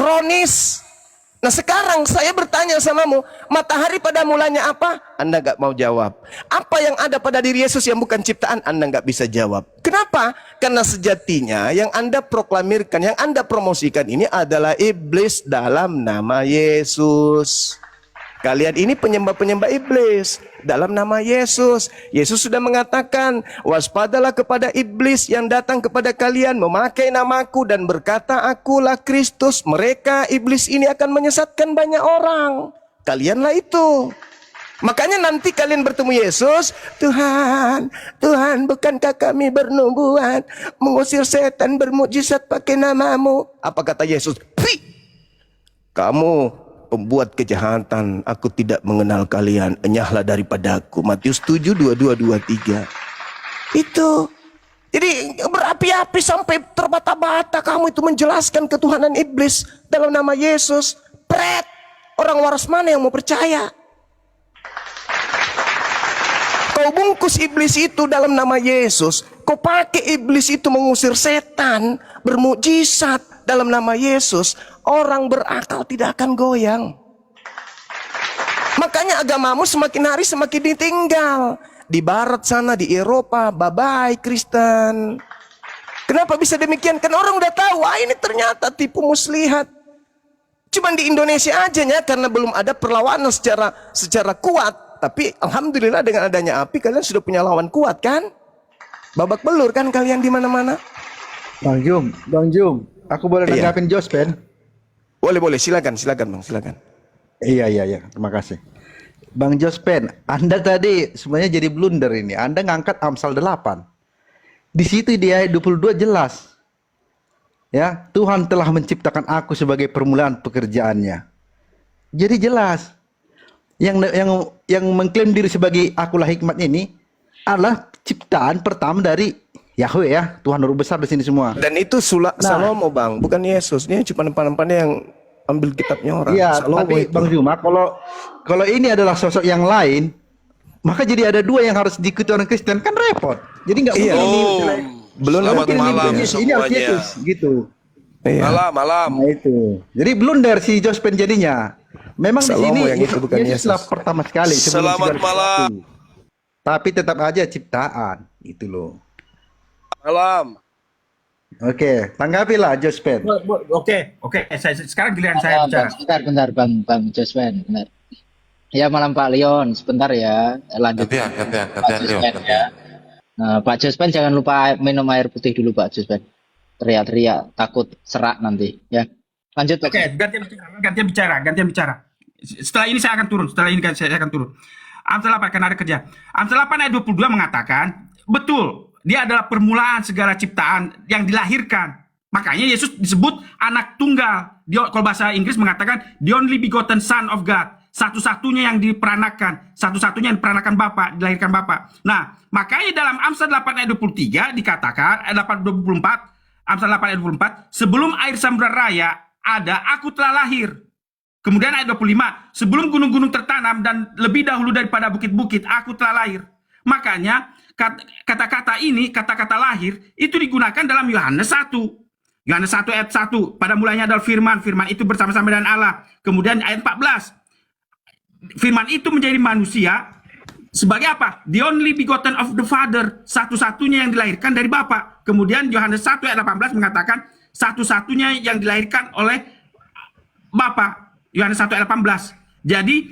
kronis. Nah sekarang saya bertanya samamu, matahari pada mulanya apa? Anda nggak mau jawab. Apa yang ada pada diri Yesus yang bukan ciptaan? Anda nggak bisa jawab. Kenapa? Karena sejatinya yang Anda proklamirkan, yang Anda promosikan ini adalah iblis dalam nama Yesus. Kalian ini penyembah-penyembah iblis dalam nama Yesus. Yesus sudah mengatakan, waspadalah kepada iblis yang datang kepada kalian memakai namaku dan berkata, akulah Kristus. Mereka iblis ini akan menyesatkan banyak orang. Kalianlah itu. Makanya nanti kalian bertemu Yesus, Tuhan, Tuhan, bukankah kami bernubuat, mengusir setan, bermukjizat pakai namamu? Apa kata Yesus? Pi! Kamu pembuat kejahatan, aku tidak mengenal kalian, enyahlah daripadaku. Matius 7, 22, 23. Itu. Jadi berapi-api sampai terbata-bata kamu itu menjelaskan ketuhanan iblis dalam nama Yesus. Pret, orang waras mana yang mau percaya? Kau bungkus iblis itu dalam nama Yesus, kau pakai iblis itu mengusir setan, bermukjizat dalam nama Yesus, orang berakal tidak akan goyang. Makanya agamamu semakin hari semakin ditinggal. Di barat sana, di Eropa, bye-bye Kristen. Kenapa bisa demikian? Kan orang udah tahu, ini ternyata tipu muslihat. Cuman di Indonesia aja ya, karena belum ada perlawanan secara kuat. Tapi alhamdulillah dengan adanya API kalian sudah punya lawan kuat kan? Babak belur kan kalian di mana-mana. Bang Jum, aku boleh nanggapin Jospen? Boleh, silakan Bang, silakan. Iya, terima kasih. Bang Jospen, Anda tadi sebenarnya jadi blunder ini. Anda ngangkat Amsal 8. Di situ di ayat 22 jelas. Ya, Tuhan telah menciptakan aku sebagai permulaan pekerjaannya. Jadi jelas. Yang mengklaim diri sebagai akulah hikmat ini adalah ciptaan pertama dari Yahweh ya, Tuhan Huruf besar di sini semua. Dan itu Salomo Bang, bukan Yesus. Ini cuma empan-empannya yang ambil kitabnya orang. Iya, tapi itu. Bang Juma, kalau ini adalah sosok yang lain, maka jadi ada dua yang harus diikuti orang Kristen, kan repot. Jadi nggak mungkin belum selamat malam ini harus Yesus gitu. Iya. Malam. Nah itu. Jadi blunder si Jospen jadinya. Memang di sini Yesuslah pertama sekali. Selamat malam. Tapi tetap aja ciptaan, itu loh. Malam. Oke, tanggapilah Jospen. Oke. Sekarang giliran saya bicara. Bentar, Bang Jospen, benar. Ya malam Pak Leon, sebentar ya. Lanjut. Gantian Leon. Ya. Nah, Pak Jospen jangan lupa minum air putih dulu Pak Jospen. Teriak-teriak takut serak nanti ya. Lanjut. Oke, gantian bicara. Setelah ini saya akan turun. Amsal 8 karena ada kerja. Amsal 8 ayat 22 mengatakan, betul, dia adalah permulaan segala ciptaan yang dilahirkan. Makanya Yesus disebut anak tunggal. Kalau bahasa Inggris mengatakan the only begotten son of God. Satu-satunya yang diperanakan, satu-satunya yang diperanakan Bapa, dilahirkan Bapa. Nah, makanya dalam Amsal 8 ayat 23 dikatakan, ayat 8 24, Amsal 8 ayat 24, sebelum air samudra raya ada, aku telah lahir. Kemudian ayat 25, sebelum gunung-gunung tertanam dan lebih dahulu daripada bukit-bukit, aku telah lahir. Makanya kata-kata ini, kata-kata lahir, itu digunakan dalam Yohanes 1. Yohanes 1 ayat 1, pada mulanya adalah firman, firman itu bersama-sama dengan Allah. Kemudian ayat 14, firman itu menjadi manusia, sebagai apa? The only begotten of the Father, satu-satunya yang dilahirkan dari Bapa. Kemudian Yohanes 1 ayat 18 mengatakan, satu-satunya yang dilahirkan oleh Bapa. Yohanes 1 ayat 18. Jadi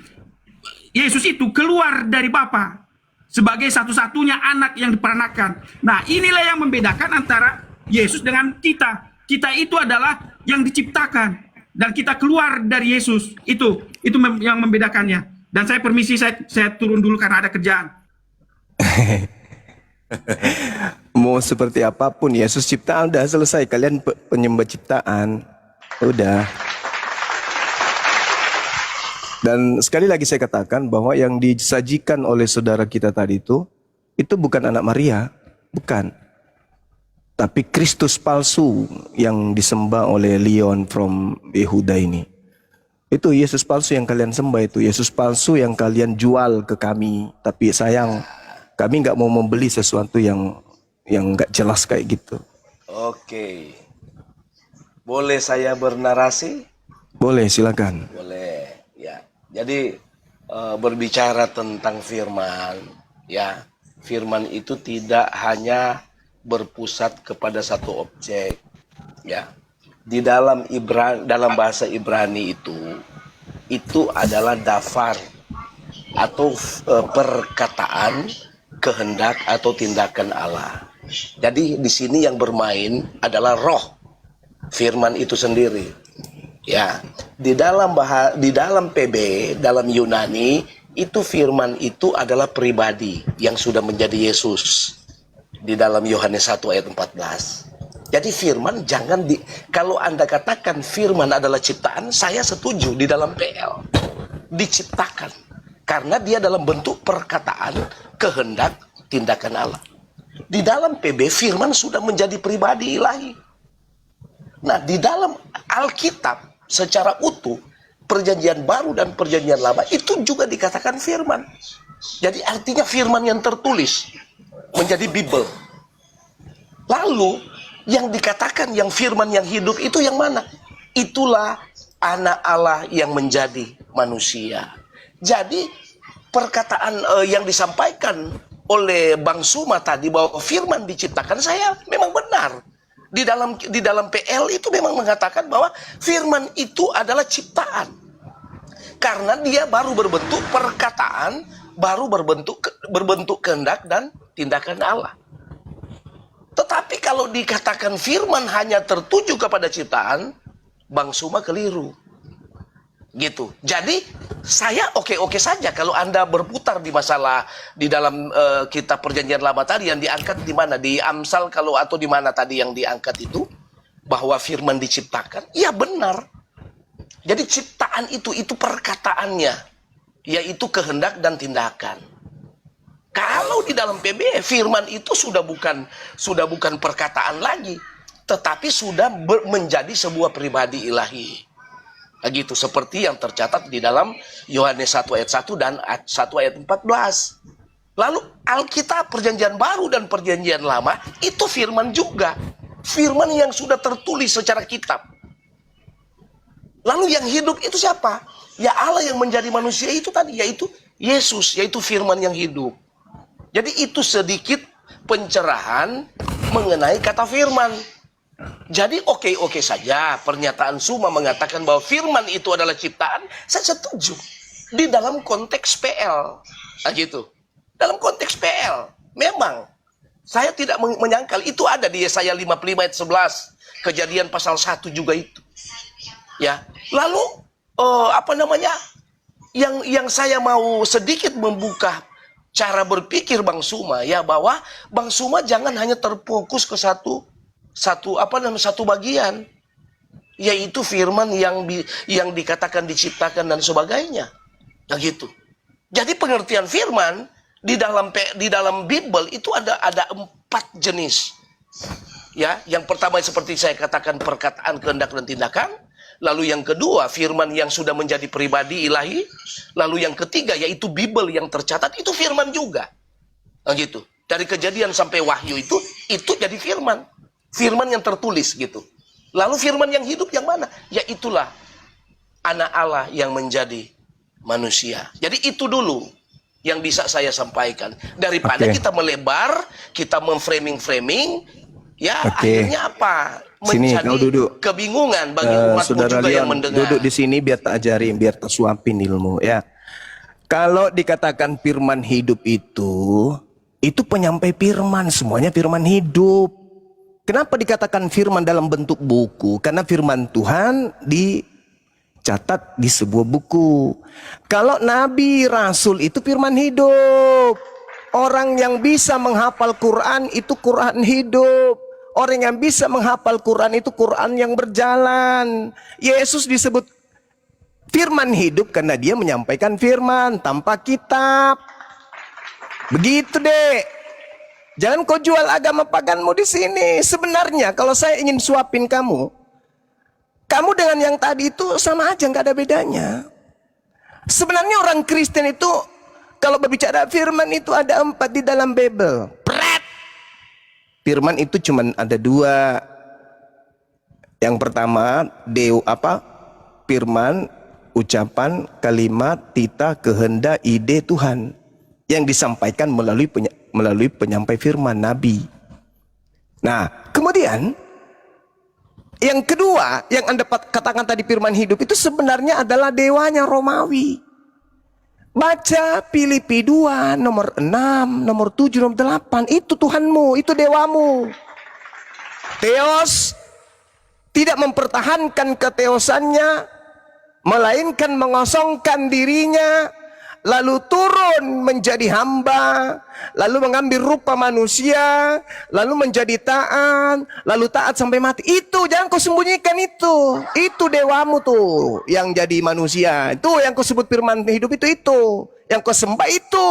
Yesus itu keluar dari Bapa sebagai satu-satunya anak yang diperanakan. Nah, inilah yang membedakan antara Yesus dengan kita. Kita itu adalah yang diciptakan dan kita keluar dari Yesus. Itu yang membedakannya. Dan saya permisi, saya turun dulu karena ada kerjaan. Mau seperti apapun, Yesus ciptaan udah selesai. Kalian penyembah ciptaan, udah. Dan sekali lagi saya katakan bahwa yang disajikan oleh saudara kita tadi itu bukan anak Maria, bukan. Tapi Kristus palsu yang disembah oleh Leon from Yehuda ini. Itu Yesus palsu yang kalian sembah, itu Yesus palsu yang kalian jual ke kami. Tapi sayang, kami nggak mau membeli sesuatu yang nggak jelas kayak gitu. Oke. Boleh saya bernarasi? Boleh, silakan. Boleh, ya. Jadi berbicara tentang firman, ya. Firman itu tidak hanya berpusat kepada satu objek, ya. Di dalam bahasa Ibrani itu adalah dafar atau perkataan, kehendak atau tindakan Allah. Jadi di sini yang bermain adalah roh firman itu sendiri. Ya, di dalam PB, dalam Yunani itu firman itu adalah pribadi yang sudah menjadi Yesus. Di dalam Yohanes 1 ayat 14. Jadi firman kalau Anda katakan firman adalah ciptaan, saya setuju di dalam PL. Diciptakan. Karena dia dalam bentuk perkataan, kehendak, tindakan Allah. Di dalam PB, firman sudah menjadi pribadi ilahi. Nah, di dalam Alkitab, secara utuh, perjanjian baru dan perjanjian lama, itu juga dikatakan firman. Jadi artinya firman yang tertulis, menjadi Bible. Lalu, yang dikatakan yang firman yang hidup itu yang mana? Itulah anak Allah yang menjadi manusia. Jadi perkataan yang disampaikan oleh Bang Suma tadi bahwa firman diciptakan, saya memang benar. Di dalam PL itu memang mengatakan bahwa firman itu adalah ciptaan. Karena dia baru berbentuk perkataan, baru berbentuk kehendak dan tindakan Allah. Tetapi kalau dikatakan firman hanya tertuju kepada ciptaan, Bang Suma keliru. Gitu. Jadi saya oke-oke saja kalau Anda berputar di masalah di dalam kitab perjanjian lama tadi yang diangkat di mana, di Amsal atau di mana tadi yang diangkat itu bahwa firman diciptakan. Iya benar. Jadi ciptaan itu perkataannya, yaitu kehendak dan tindakan. Kalau di dalam PB firman itu sudah bukan perkataan lagi, tetapi sudah menjadi sebuah pribadi ilahi. Begitu seperti yang tercatat di dalam Yohanes 1 ayat 1 dan 1 ayat 14. Lalu Alkitab perjanjian baru dan perjanjian lama itu firman juga. Firman yang sudah tertulis secara kitab. Lalu yang hidup itu siapa? Ya Allah yang menjadi manusia itu tadi, yaitu Yesus, yaitu firman yang hidup. Jadi itu sedikit pencerahan mengenai kata firman. Jadi oke-oke saja pernyataan Suma mengatakan bahwa firman itu adalah ciptaan, saya setuju. Di dalam konteks PL. Nah gitu. Dalam konteks PL. Memang. Saya tidak menyangkal. Itu ada di Yesaya 55 ayat 11. Kejadian pasal 1 juga itu. Ya. Lalu, yang saya mau sedikit membuka cara berpikir Bang Suma, ya, bahwa Bang Suma jangan hanya terfokus ke satu bagian, yaitu firman yang dikatakan diciptakan dan sebagainya. Nah gitu. Jadi pengertian firman di dalam Bible itu ada 4 jenis. Ya, yang pertama seperti saya katakan perkataan, kehendak dan tindakan. Lalu yang kedua, firman yang sudah menjadi pribadi ilahi. Lalu yang ketiga, yaitu Bible yang tercatat, itu firman juga. Nah, gitu. Dari Kejadian sampai Wahyu itu jadi firman. Firman yang tertulis gitu. Lalu firman yang hidup yang mana? Ya itulah anak Allah yang menjadi manusia. Jadi itu dulu yang bisa saya sampaikan. Daripada kita melebar, kita memframing, ya akhirnya apa? Sini, kau duduk. Kebingungan bagi umatmu Saudara juga yang Leon, mendengar. duduk di sini biar tak ajarin, biar tak suapin ilmu ya. Kalau dikatakan firman hidup itu penyampai firman, semuanya firman hidup. Kenapa dikatakan firman dalam bentuk buku? Karena firman Tuhan dicatat di sebuah buku. Kalau nabi, rasul itu firman hidup. Orang yang bisa menghafal Quran itu Quran hidup. Orang yang bisa menghafal Quran itu Quran yang berjalan. Yesus disebut firman hidup karena dia menyampaikan firman tanpa kitab. Begitu deh. Jangan kau jual agama paganmu di sini. Sebenarnya kalau saya ingin suapin kamu dengan yang tadi itu sama aja, nggak ada bedanya. Sebenarnya orang Kristen itu kalau berbicara firman itu ada 4 di dalam Bible. Firman itu cuma ada 2. Yang pertama firman, ucapan, kalimat, tita, kehendak, ide Tuhan yang disampaikan melalui penyampai firman Nabi. Nah, kemudian yang kedua yang Anda katakan tadi firman hidup itu sebenarnya adalah dewanya Romawi. Baca Filipi 2 nomor 6, nomor 7, nomor 8. Itu Tuhanmu, itu dewamu. Theos tidak mempertahankan keteosannya, melainkan mengosongkan dirinya, lalu turun menjadi hamba, lalu mengambil rupa manusia, lalu menjadi taat, lalu taat sampai mati. Itu jangan kau sembunyikan itu. Itu dewamu tuh yang jadi manusia. Itu yang kau sebut firman hidup itu. Yang kau sembah itu.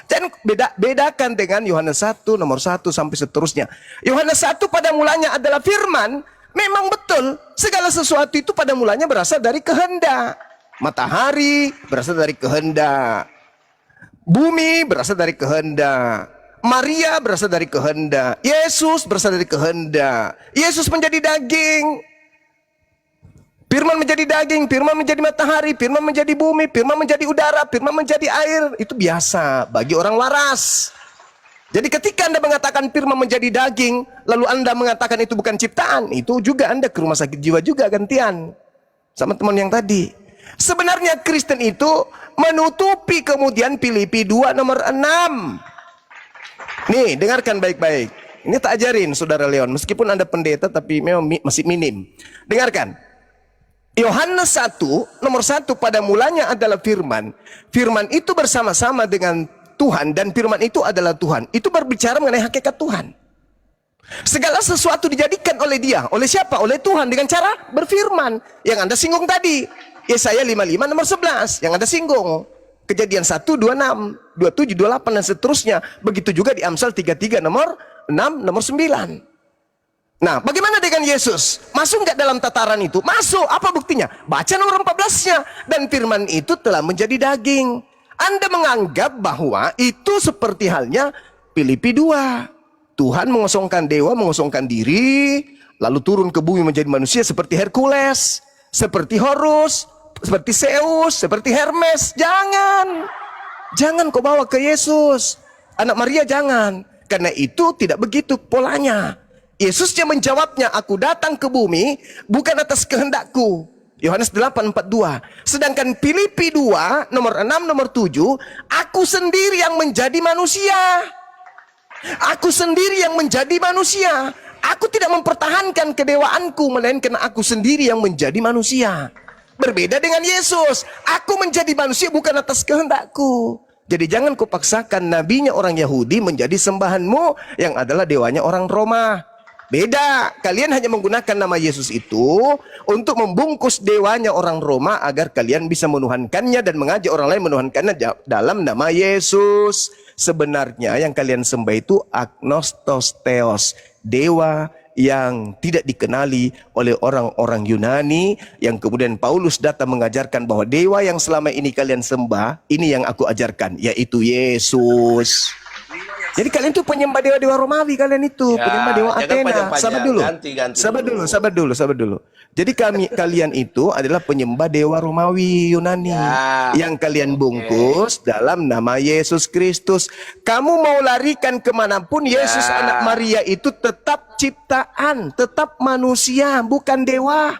Jangan bedakan dengan Yohanes 1 nomor 1 sampai seterusnya. Yohanes 1 pada mulanya adalah firman. Memang betul, segala sesuatu itu pada mulanya berasal dari kehendak. Matahari berasal dari kehendak. Bumi berasal dari kehendak. Maria berasal dari kehendak. Yesus berasal dari kehendak. Yesus menjadi daging. Firman menjadi daging, firman menjadi matahari, firman menjadi bumi, firman menjadi udara, firman menjadi air. Itu biasa bagi orang waras. Jadi ketika Anda mengatakan firman menjadi daging, lalu Anda mengatakan itu bukan ciptaan, itu juga Anda ke rumah sakit jiwa juga gantian. Sama teman yang tadi. Sebenarnya Kristen itu menutupi kemudian Filipi 2 nomor 6. Nih, dengarkan baik-baik. Ini tak ajarin Saudara Leon, meskipun Anda pendeta tapi memang masih minim. Dengarkan. Yohanes 1 nomor 1 pada mulanya adalah firman. Firman itu bersama-sama dengan Tuhan dan firman itu adalah Tuhan. Itu berbicara mengenai hakikat Tuhan. Segala sesuatu dijadikan oleh Dia. Oleh siapa? Oleh Tuhan dengan cara berfirman. Yang Anda singgung tadi. Yesaya 55 nomor 11 yang Anda singgung. Kejadian 1, 26, 27, 28 dan seterusnya. Begitu juga di Amsal 33 nomor 6, nomor 9. Nah, bagaimana dengan Yesus? Masuk nggak dalam tataran itu? Masuk. Apa buktinya? Baca nomor 14-nya. Dan firman itu telah menjadi daging. Anda menganggap bahwa itu seperti halnya Filipi 2. Tuhan mengosongkan dewa, mengosongkan diri, lalu turun ke bumi menjadi manusia seperti Hercules, seperti Horus, seperti Zeus, seperti Hermes. Jangan kau bawa ke Yesus. Anak Maria jangan. Karena itu tidak begitu polanya. Yesusnya menjawabnya, aku datang ke bumi bukan atas kehendakku. Yohanes 8:42. Sedangkan Filipi 2 nomor 6 nomor 7, aku sendiri yang menjadi manusia. Aku sendiri yang menjadi manusia. Aku tidak mempertahankan kedewaanku, melainkan aku sendiri yang menjadi manusia. Berbeda dengan Yesus. Aku menjadi manusia bukan atas kehendakku. Jadi jangan kau paksakan nabinya orang Yahudi menjadi sembahanmu yang adalah dewanya orang Roma. Beda. Kalian hanya menggunakan nama Yesus itu untuk membungkus dewanya orang Roma agar kalian bisa menuhankannya dan mengajak orang lain menuhankannya dalam nama Yesus. Sebenarnya yang kalian sembah itu agnostos theos, dewa yang tidak dikenali oleh orang-orang Yunani, yang kemudian Paulus datang mengajarkan bahwa dewa yang selama ini kalian sembah, ini yang aku ajarkan, yaitu Yesus. Jadi kalian itu penyembah dewa-dewa Romawi, kalian itu penyembah dewa Athena. Sabar dulu. Jadi kalian itu adalah penyembah dewa Romawi Yunani yang kalian bungkus dalam nama Yesus Kristus. Kamu mau larikan kemanapun, Yesus anak Maria itu tetap ciptaan, tetap manusia, bukan dewa.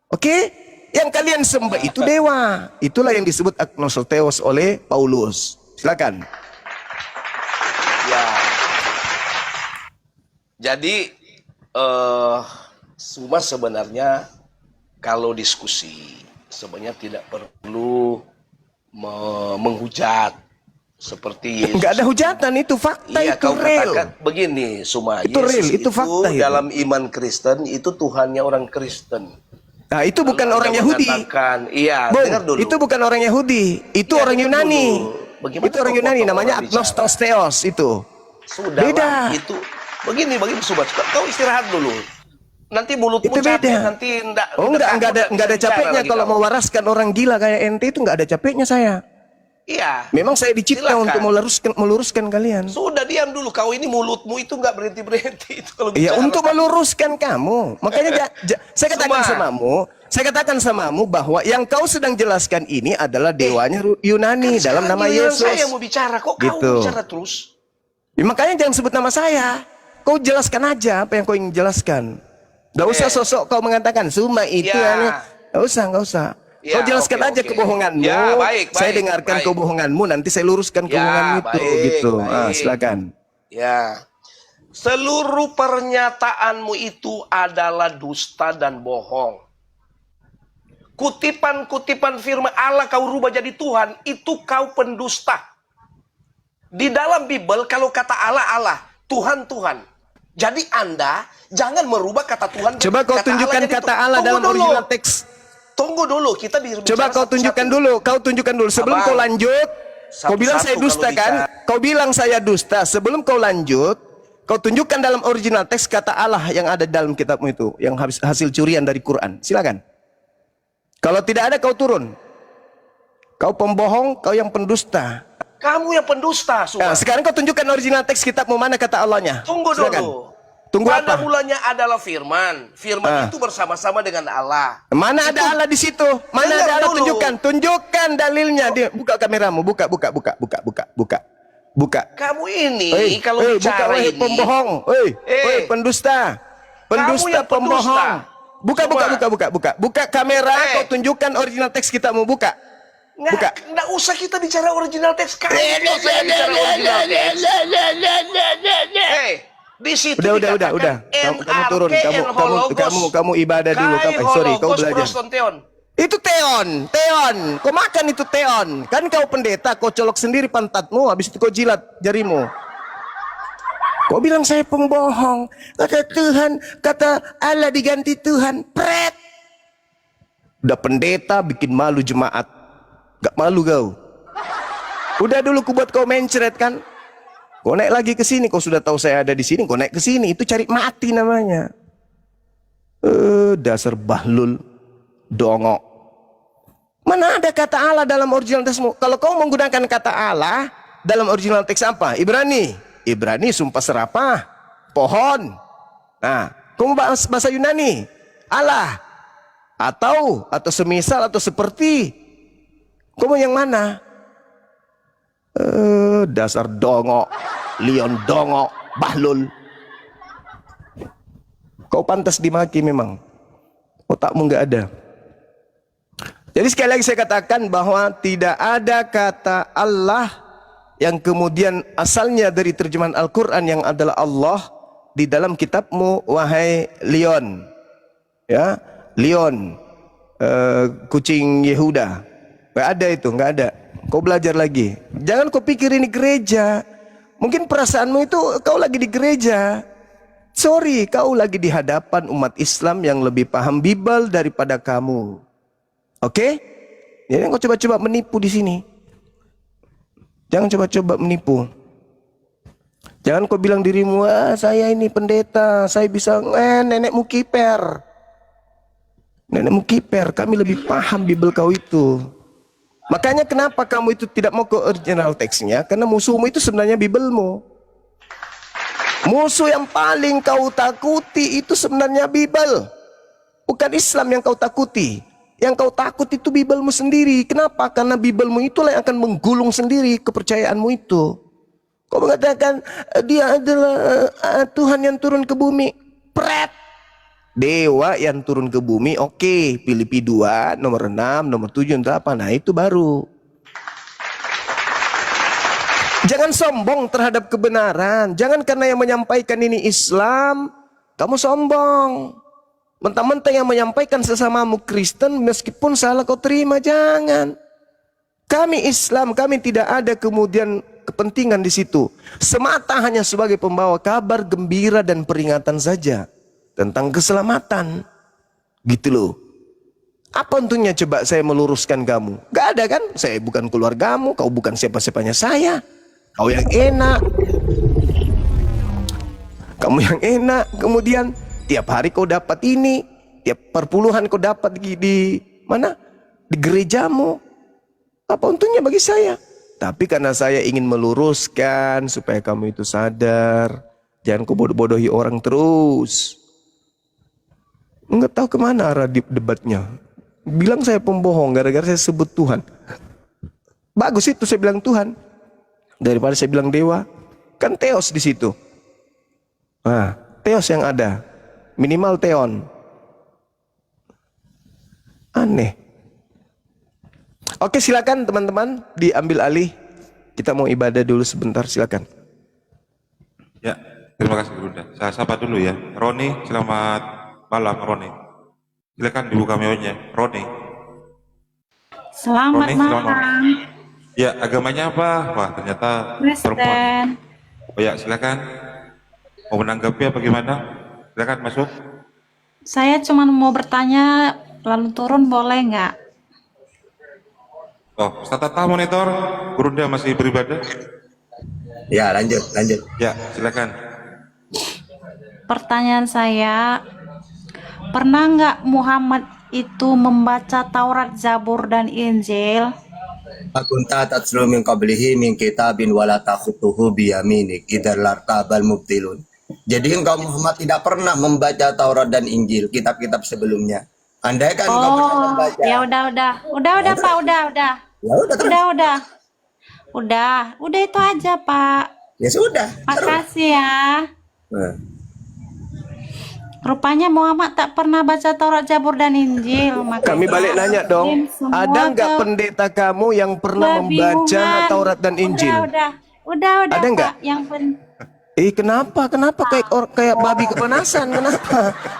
Oke? Yang kalian sembah itu dewa. Itulah yang disebut agnostos theos oleh Paulus. Silakan. Ya. Jadi semua sebenarnya kalau diskusi sebenarnya tidak perlu menghujat seperti Yesus. Enggak ada hujatan, itu fakta. Iya, itu kau real. katakan begini, Suma. Itu real, itu fakta itu. Dalam iman Kristen itu Tuhannya orang Kristen. Nah, itu bukan Lalu orang Anda Yahudi. mengatakan, iya, Bung, dengar dulu. itu bukan orang Yahudi, itu Iya, orang dengar Yunani. dulu. Bagaimana Itu orang kok Yunani, potong namanya orang agnostos theos itu. Sudah Beda. itu. Begini Sobat. Kau istirahat dulu. Nanti mulutmu Itu beda. capek, nanti enggak ada capeknya kalau mau waraskan orang gila kayak ente itu enggak ada capeknya saya. Iya. Memang saya dicipta Silakan. untuk meluruskan kalian. Sudah diam dulu. Kau ini mulutmu itu nggak berhenti-berhenti itu kalau Ya, bicara. untuk meluruskan kamu. Makanya saya katakan Semua. samamu bahwa yang kau sedang jelaskan ini adalah dewanya Yunani Kan dalam sekarang nama giliran Yesus. saya mau bicara, kok kau Gitu. bicara terus? Ya, makanya jangan sebut nama saya. Kau jelaskan aja apa yang kau ingin jelaskan. Gak usah sosok kau mengatakan Suma itu Ya. Gak usah. Ya, Kau jelaskan oke, aja oke. kebohonganmu. Ya, baik, Saya baik, dengarkan baik. kebohonganmu, nanti saya luruskan Ya, kebohonganmu itu baik, gitu. baik. Silakan. Ya. Seluruh pernyataanmu itu adalah dusta dan bohong. Kutipan-kutipan firman Allah kau rubah jadi Tuhan, itu kau pendusta. Di dalam Bible kalau kata Allah, Tuhan. Jadi Anda jangan merubah kata Tuhan. Coba kau tunjukkan jadi kata Tuhan. Allah Tunggu dalam dulu. original teks. Tunggu dulu, kita bicara Coba kau tunjukkan dulu. Sebelum Abang, kau lanjut, kau bilang saya satu-satu dusta kalau kan? bicara. Kau bilang saya dusta. Sebelum kau lanjut, kau tunjukkan dalam original teks kata Allah yang ada dalam kitabmu itu, yang hasil curian dari Quran. Silakan. Kalau tidak ada kau turun. Kau pembohong, kau yang pendusta. Kamu yang pendusta, Nah, Suma. sekarang kau tunjukkan original teks kitabmu mana kata Allahnya. Tunggu Silakan. dulu. Tunggu Pada apa? mulanya adalah firman. Firman itu bersama-sama dengan Allah. Mana ada Allah di situ? Mana Dengar ada Allah? dulu. Tunjukkan dalilnya. Buka kameramu. Buka. Kamu ini kalau buka, bicara wahai ini pembohong. Pendusta. Pendusta yang pendusta. pembohong. Buka kamera, kau tunjukkan original teks kitabmu. Buka. Nggak usah kita bicara original teks. Kamu yang saya bicara original teks. Di situ Udah. dikatakan Kamu turun. NRK Hologos. Kamu ibadah dulu. Kai Sorry, kau Hologos belajar. prostonteon. Itu teon. Kau makan itu teon. Kan kau pendeta, kau colok sendiri pantatmu, habis itu kau jilat jarimu. Kau bilang saya pembohong. Kata Tuhan, kata Allah diganti Tuhan. Pret. Udah pendeta bikin malu jemaat. Gak malu kau. Udah dulu ku buat kau mencret kan. Kau naik lagi ke sini, kau sudah tahu saya ada di sini, kau naik ke sini, itu cari mati namanya. Dasar bahlul, dongok. Mana ada kata Allah dalam original teksmu? Kalau kau menggunakan kata Allah dalam original teks apa? Ibrani, sumpah serapah, pohon. Nah, kau mau bahasa Yunani, Allah, atau semisal atau seperti. Kau mau yang mana? Dasar dongok, Leon dongok, bahlul. Kau pantas dimaki memang. Otakmu nggak ada. Jadi sekali lagi saya katakan bahwa tidak ada kata Allah yang kemudian asalnya dari terjemahan Al-Quran yang adalah Allah di dalam kitabmu, wahai Leon. Ya, Leon, kucing Yehuda. Nggak ada itu, nggak ada. Kau belajar lagi. Jangan kau pikir ini gereja. Mungkin perasaanmu itu kau lagi di gereja. Sorry, kau lagi di hadapan umat Islam yang lebih paham Bible daripada kamu. Oke? Jadi kau coba-coba menipu di sini. Jangan coba-coba menipu. Jangan kau bilang dirimu, saya ini pendeta, saya bisa, nenekmu kiper. Nenekmu kiper, kami lebih paham Bible kau itu. Makanya kenapa kamu itu tidak mau ke original teksnya? Karena musuhmu itu sebenarnya Biblemu. Musuh yang paling kau takuti itu sebenarnya Bible. Bukan Islam yang kau takuti. Yang kau takut itu Biblemu sendiri. Kenapa? Karena Biblemu itulah yang akan menggulung sendiri kepercayaanmu itu. Kau mengatakan dia adalah Tuhan yang turun ke bumi. Pret. Dewa yang turun ke bumi, oke. Filipi 2, nomor 6, nomor 7, nomor 8. Nah itu baru. Jangan sombong terhadap kebenaran. Jangan karena yang menyampaikan ini Islam, kamu sombong. Mentang-mentang yang menyampaikan sesamamu Kristen, meskipun salah kau terima, jangan. Kami Islam, kami tidak ada kemudian kepentingan di situ. Semata hanya sebagai pembawa kabar gembira dan peringatan saja tentang keselamatan. Gitu loh. Apa untungnya coba saya meluruskan kamu? Gak ada kan? Saya bukan keluargamu, kau bukan siapa-siapanya saya. Kau yang enak. Kamu yang enak. Kemudian tiap hari kau dapat ini, tiap perpuluhan kau dapat di mana? Di gerejamu. Apa untungnya bagi saya? Tapi karena saya ingin meluruskan supaya kamu itu sadar, jangan kau bodoh-bodohi orang terus. Nggak tahu kemana arah debatnya. Bilang saya pembohong gara-gara saya sebut Tuhan. Bagus itu saya bilang Tuhan daripada saya bilang dewa. Kan teos di situ. Nah, teos yang ada, minimal teon. Aneh. Oke, silakan teman-teman diambil alih. Kita mau ibadah dulu sebentar, silakan. Ya, terima kasih Bunda. Saya sapa dulu ya. Roni, selamat malam Roni. Silakan dibuka mionya. Roni. Selamat Roni, selamat malam, Ya, agamanya apa? Wah, ternyata perempuan. Kristen. Oh ya, silakan. Mau menanggapi apa gimana? Silakan masuk. Saya cuma mau bertanya, lalu turun boleh nggak? Oh, tata monitor. Bunda masih beribadah? Ya, lanjut, lanjut. Ya, silakan. Pertanyaan saya, pernah nggak Muhammad itu membaca Taurat, Zabur, dan Injil? Akunta tatslu min qablihi min kitabin wala takhutuhu biyaminik idzal lartabal mubtilun. Jadi engkau Muhammad tidak pernah membaca Taurat dan Injil, kitab-kitab sebelumnya. Andai kan engkau pernah Oh, membaca. ya udah Pak, udah. Ya udah terus. Udah itu aja Pak. Ya sudah. Terus. Makasih ya. Nah. Rupanya Muhammad tak pernah baca Taurat, Zabur, dan Injil. Makanya Kami balik nanya dong, semua ada nggak ke- pendeta kamu yang pernah membaca kebingungan. Taurat dan Injil? Udah Ada Pak. nggak? Kenapa kayak babi kepanasan?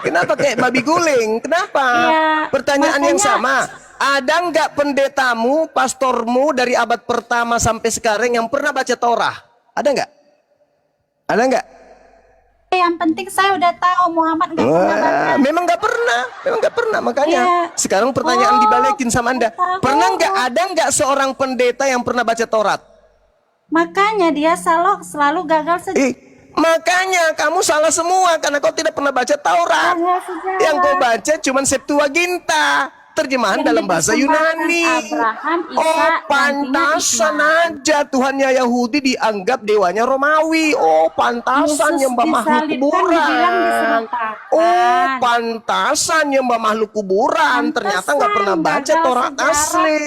Kenapa kayak babi guling? Kenapa? Iya, Pertanyaan yang makanya- sama. Ada nggak pendetamu, pastormu dari abad pertama sampai sekarang yang pernah baca Torah? Ada nggak? Ada nggak? Yang penting saya udah tahu Muhammad nggak pernah baca. Wah, memang nggak pernah. Makanya Iya. sekarang pertanyaan dibalikin sama Anda. tahu. Pernah nggak ada nggak seorang pendeta yang pernah baca Taurat? Makanya dia selalu gagal Makanya kamu salah semua karena kau tidak pernah baca Taurat. sejarah. Yang kau baca cuma Septuaginta, terjemahan Yang dalam bahasa dipersembahkan Yunani. Abraham, Ishak, Oh, nantinya pantasan Ismail. aja Tuhannya Yahudi dianggap dewanya Romawi. Oh, pantasan Yesus nyembah makhluk disalibkan, kuburan. dibilang disertakan. Oh, pantasan nyembah makhluk kuburan. Ternyata nggak pernah baca gagal Taurat sejarah asli.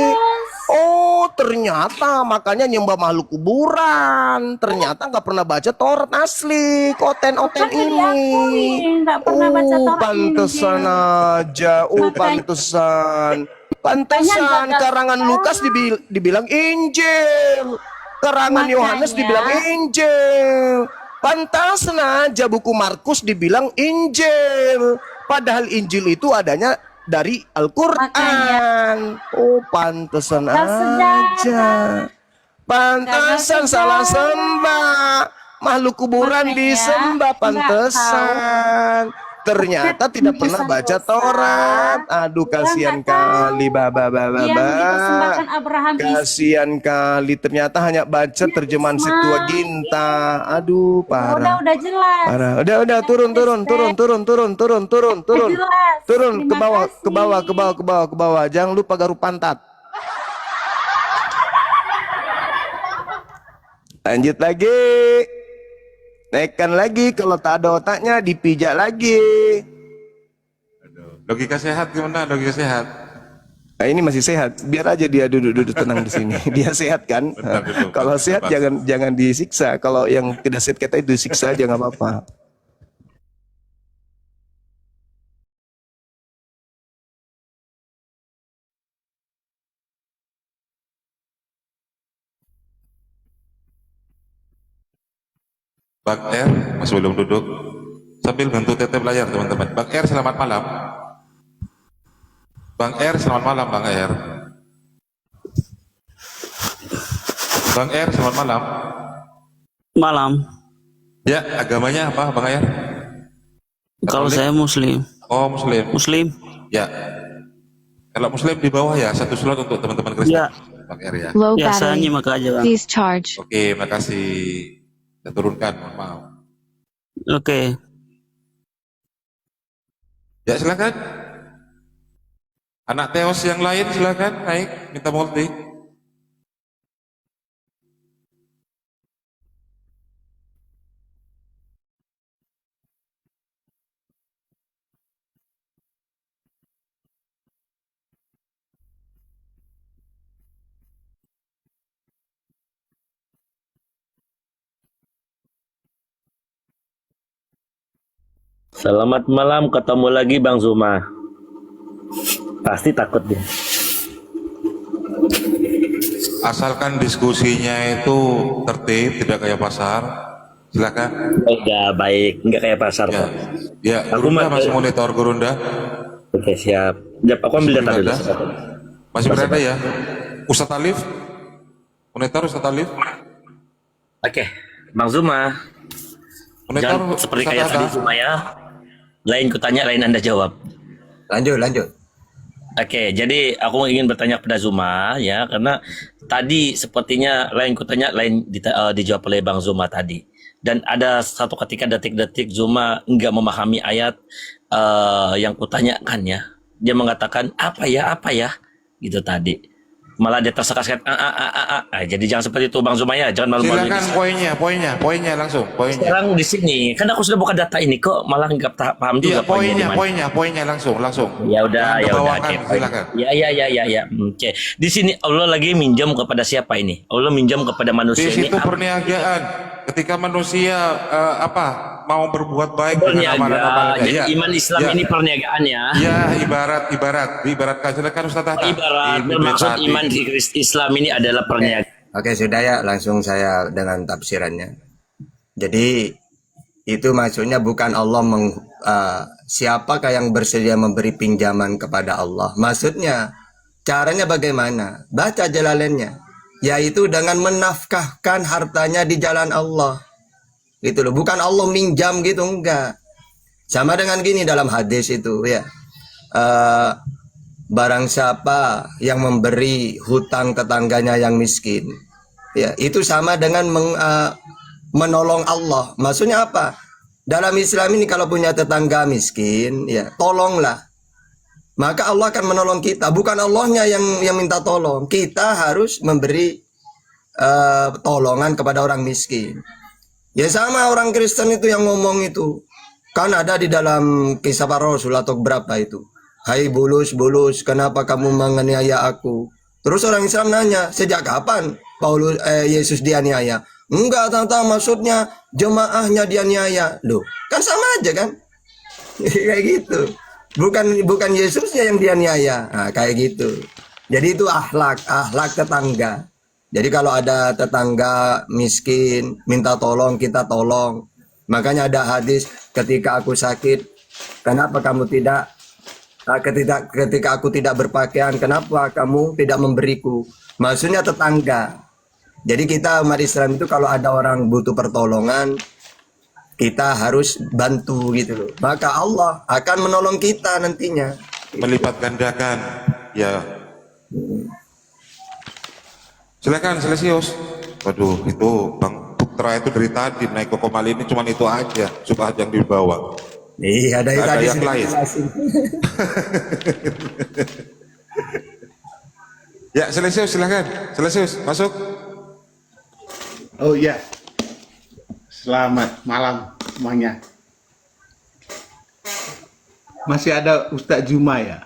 terus. Oh, ternyata makanya nyembah makhluk kuburan. Ternyata nggak pernah baca Taurat asli. Oten-oten Makanya ini. diakui, nggak pernah baca Taurat Pantesan Injil. aja. Pantesan. Pantesan gagal karangan Lukas dibilang Injil. Karangan Makanya. Yohanes dibilang Injil. Pantasan aja buku Markus dibilang Injil. Padahal Injil itu adanya dari Al-Quran. Oh, pantesan Gagal aja. sejarah. Pantesan Gagal salah sejarah. sembah. Makhluk kuburan Makanya, disembah, nggak pantesan. Ternyata tidak pernah baca dosa. Taurat. Aduh, Dia kasihan nggak tahu. kali, Baba. Yang dipersembahkan Abraham, Kasihan kali, ternyata hanya baca terjemahan Ismail. Septuaginta. Aduh, parah. Udah jelas. Parah. Udah, turun. Jelas. Turun ke Terima bawah, kasih. ke bawah. Jangan lupa garuk pantat. Lanjut lagi. Naikkan lagi, kalau tak ada otaknya dipijak lagi. Logika sehat gimana? Logika sehat. Nah, ini masih sehat. Biar aja dia duduk tenang di sini. Dia sehat kan? Bentar dulu, Kalau Pak. sehat jangan disiksa. Kalau yang tidak sehat kita itu disiksa aja nggak apa-apa. Bang R masih belum duduk. Sambil bantu tetep layar teman-teman. Bang R selamat malam. Bang R selamat malam Bang R. Bang R selamat malam. Malam. Ya, agamanya apa Bang R? Kalau Katolik? saya Muslim. Oh, Muslim. Muslim. Ya. Kalau Muslim di bawah ya, satu slot untuk teman-teman Kristen. Ya. Bang R ya. Low Ya, saya battery. nyimak aja, Bang. Please charge. Oke, makasih. Saya turunkan, mohon maaf. Oke. Ya, silakan. Anak Teos yang lain silakan naik, minta multi. Selamat malam, ketemu lagi Bang Zuma. Pasti takut dia. Asalkan diskusinya itu tertib, tidak kayak pasar. Silakan. Enggak baik, enggak kayak pasar Ya, Pak. ya. Aku Gurunda mah- masih monitor Gurunda. Oke siap. Jap, aku ambil data dulu. Berada? Masih berada ya. Ustadz Alif. Monitor Ustadz Alif. Oke, Bang Zuma. Monitor Jangan seperti Ustadz kayak Ada. tadi Zuma ya. Lain kutanya, lain Anda jawab. Lanjut. Oke, jadi aku ingin bertanya kepada Zuma ya, karena tadi sepertinya lain kutanya, lain dijawab oleh Bang Zuma tadi. Dan ada satu ketika detik-detik Zuma enggak memahami ayat yang kutanyakan ya. Dia mengatakan apa ya gitu tadi. Malah dia tersekat-sekat. Jadi jangan seperti itu Bang Zuma ya, jangan malu-malu. Silakan poinnya langsung. Poinnya. Sekarang di sini, kan aku sudah buka data ini kok malah nggak paham Iya, juga poinnya di mana. poinnya langsung. Ya udah, Jangan ya udah. kebawakan, Oke, silakan. ya. Oke. Di sini Allah lagi minjam kepada siapa ini? Allah minjam kepada Di manusia ini. situ perniagaan. Ketika manusia mau berbuat baik dengan Perniagaan. amalan-amalannya. Jadi Ya, iman Islam ya. ini perniagaan ya. Ya, ibarat silakan Ustaz Hatta. Ibarat bermaksud tadi. iman di Islam ini adalah perniagaan. Oke, sudah ya, langsung saya dengan tafsirannya. Jadi itu maksudnya bukan Allah siapakah yang bersedia memberi pinjaman kepada Allah. Maksudnya caranya bagaimana? Baca Jalalainnya, yaitu dengan menafkahkan hartanya di jalan Allah. Gitu loh, bukan Allah minjam gitu, enggak. Sama dengan gini dalam hadis itu ya. Barang siapa yang memberi hutang tetangganya yang miskin, ya itu sama dengan menolong Allah. Maksudnya apa? Dalam Islam ini kalau punya tetangga miskin, ya tolonglah. Maka Allah akan menolong kita. Bukan Allahnya yang minta tolong. Kita harus memberi tolongan kepada orang miskin. Ya sama orang Kristen itu yang ngomong itu. Kan ada di dalam kisah para Rasul atau berapa itu. Hai bulus, kenapa kamu menganiaya aku? Terus orang Islam nanya, sejak kapan Yesus dianiaya? Enggak, tante, maksudnya jemaahnya dianiaya. Loh, kan sama aja kan? Kayak gitu. Bukan Yesusnya yang dianiaya. Nah, kayak gitu. Jadi itu akhlak tetangga. Jadi kalau ada tetangga miskin, minta tolong, kita tolong. Makanya ada hadis, ketika aku sakit, kenapa kamu tidak ketika aku tidak berpakaian, kenapa kamu tidak memberiku? Maksudnya tetangga. Jadi kita umat Islam itu kalau ada orang butuh pertolongan, kita harus bantu gitu loh. Maka Allah akan menolong kita nantinya. Melipat gandakan. Ya. Silakan Selesius. Waduh, itu Bang Putra itu dari tadi naik ke Komal ini cuman itu aja, Subhat yang dibawa. Iya, dari Nggak ada tadi yang sudah lain. jelasin. Ya, Selesius silakan. Selesius masuk. Oh iya, selamat malam semuanya. Masih ada Ustadz Zuma ya?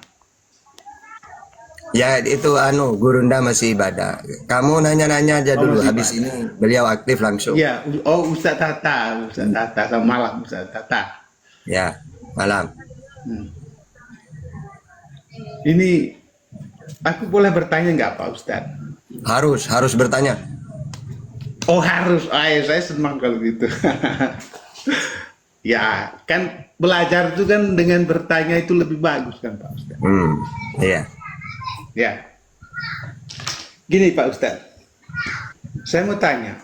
Ya itu Gurunda masih ibadah. Kamu nanya-nanya aja dulu. masih Habis ini beliau aktif langsung. Iya, oh Ustadz Tata, selamat malam Ustadz Tata. Ya, malam. Ini aku boleh bertanya nggak Pak Ustadz? Harus bertanya. Oh harus, saya senang kalau gitu. Ya, kan belajar itu kan dengan bertanya itu lebih bagus kan Pak Ustadz. Iya. Ya, gini Pak Ustadz, saya mau tanya,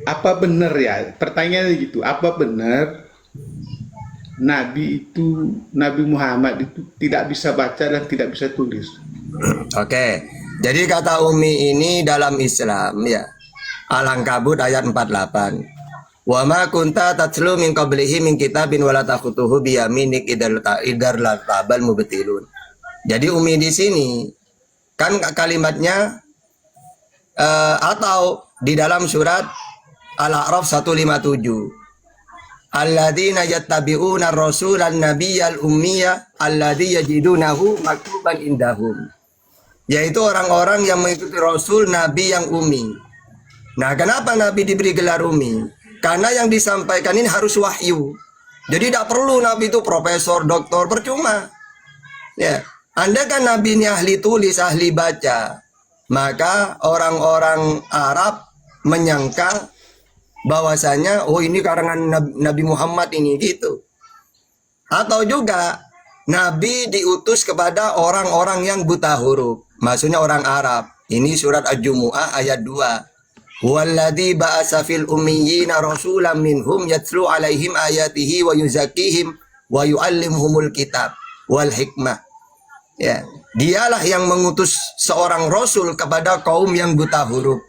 apa benar ya? Pertanyaannya gitu, apa benar Nabi Muhammad itu tidak bisa baca dan tidak bisa tulis? Oke. Jadi kata Umi ini dalam Islam ya. Al-Ankabut ayat 48. Wa ma kunta tatlu min qablihi min kitabin wala takhutuhu bi yaminik idar lartabal mubtilun. Jadi Umi di sini kan kalimatnya atau di dalam surat Al-A'raf 157. Alladzina yattabi'una ar-rasulan nabiyyal ummiyya alladzi yajidunahu maktuban indahum. Yaitu orang-orang yang mengikuti Rasul Nabi yang ummi. Nah, kenapa Nabi diberi gelar ummi? Karena yang disampaikan ini harus wahyu. Jadi tidak perlu Nabi itu profesor, doktor, percuma. Ya, Anda kan Nabi ini ahli tulis, ahli baca. Maka orang-orang Arab menyangka bahwasanya oh ini karangan Nabi Muhammad ini gitu. Atau juga Nabi diutus kepada orang-orang yang buta huruf. Maksudnya orang Arab. Ini surat Al-Jumu'ah ayat 2. Huwallazi ba'asa fil ummiyina rasulan minhum yatlu alaihim ayatihi wa yuzakkihim wa yu'allimuhumul kitab wal hikmah. Ya, dialah yang mengutus seorang rasul kepada kaum yang buta huruf,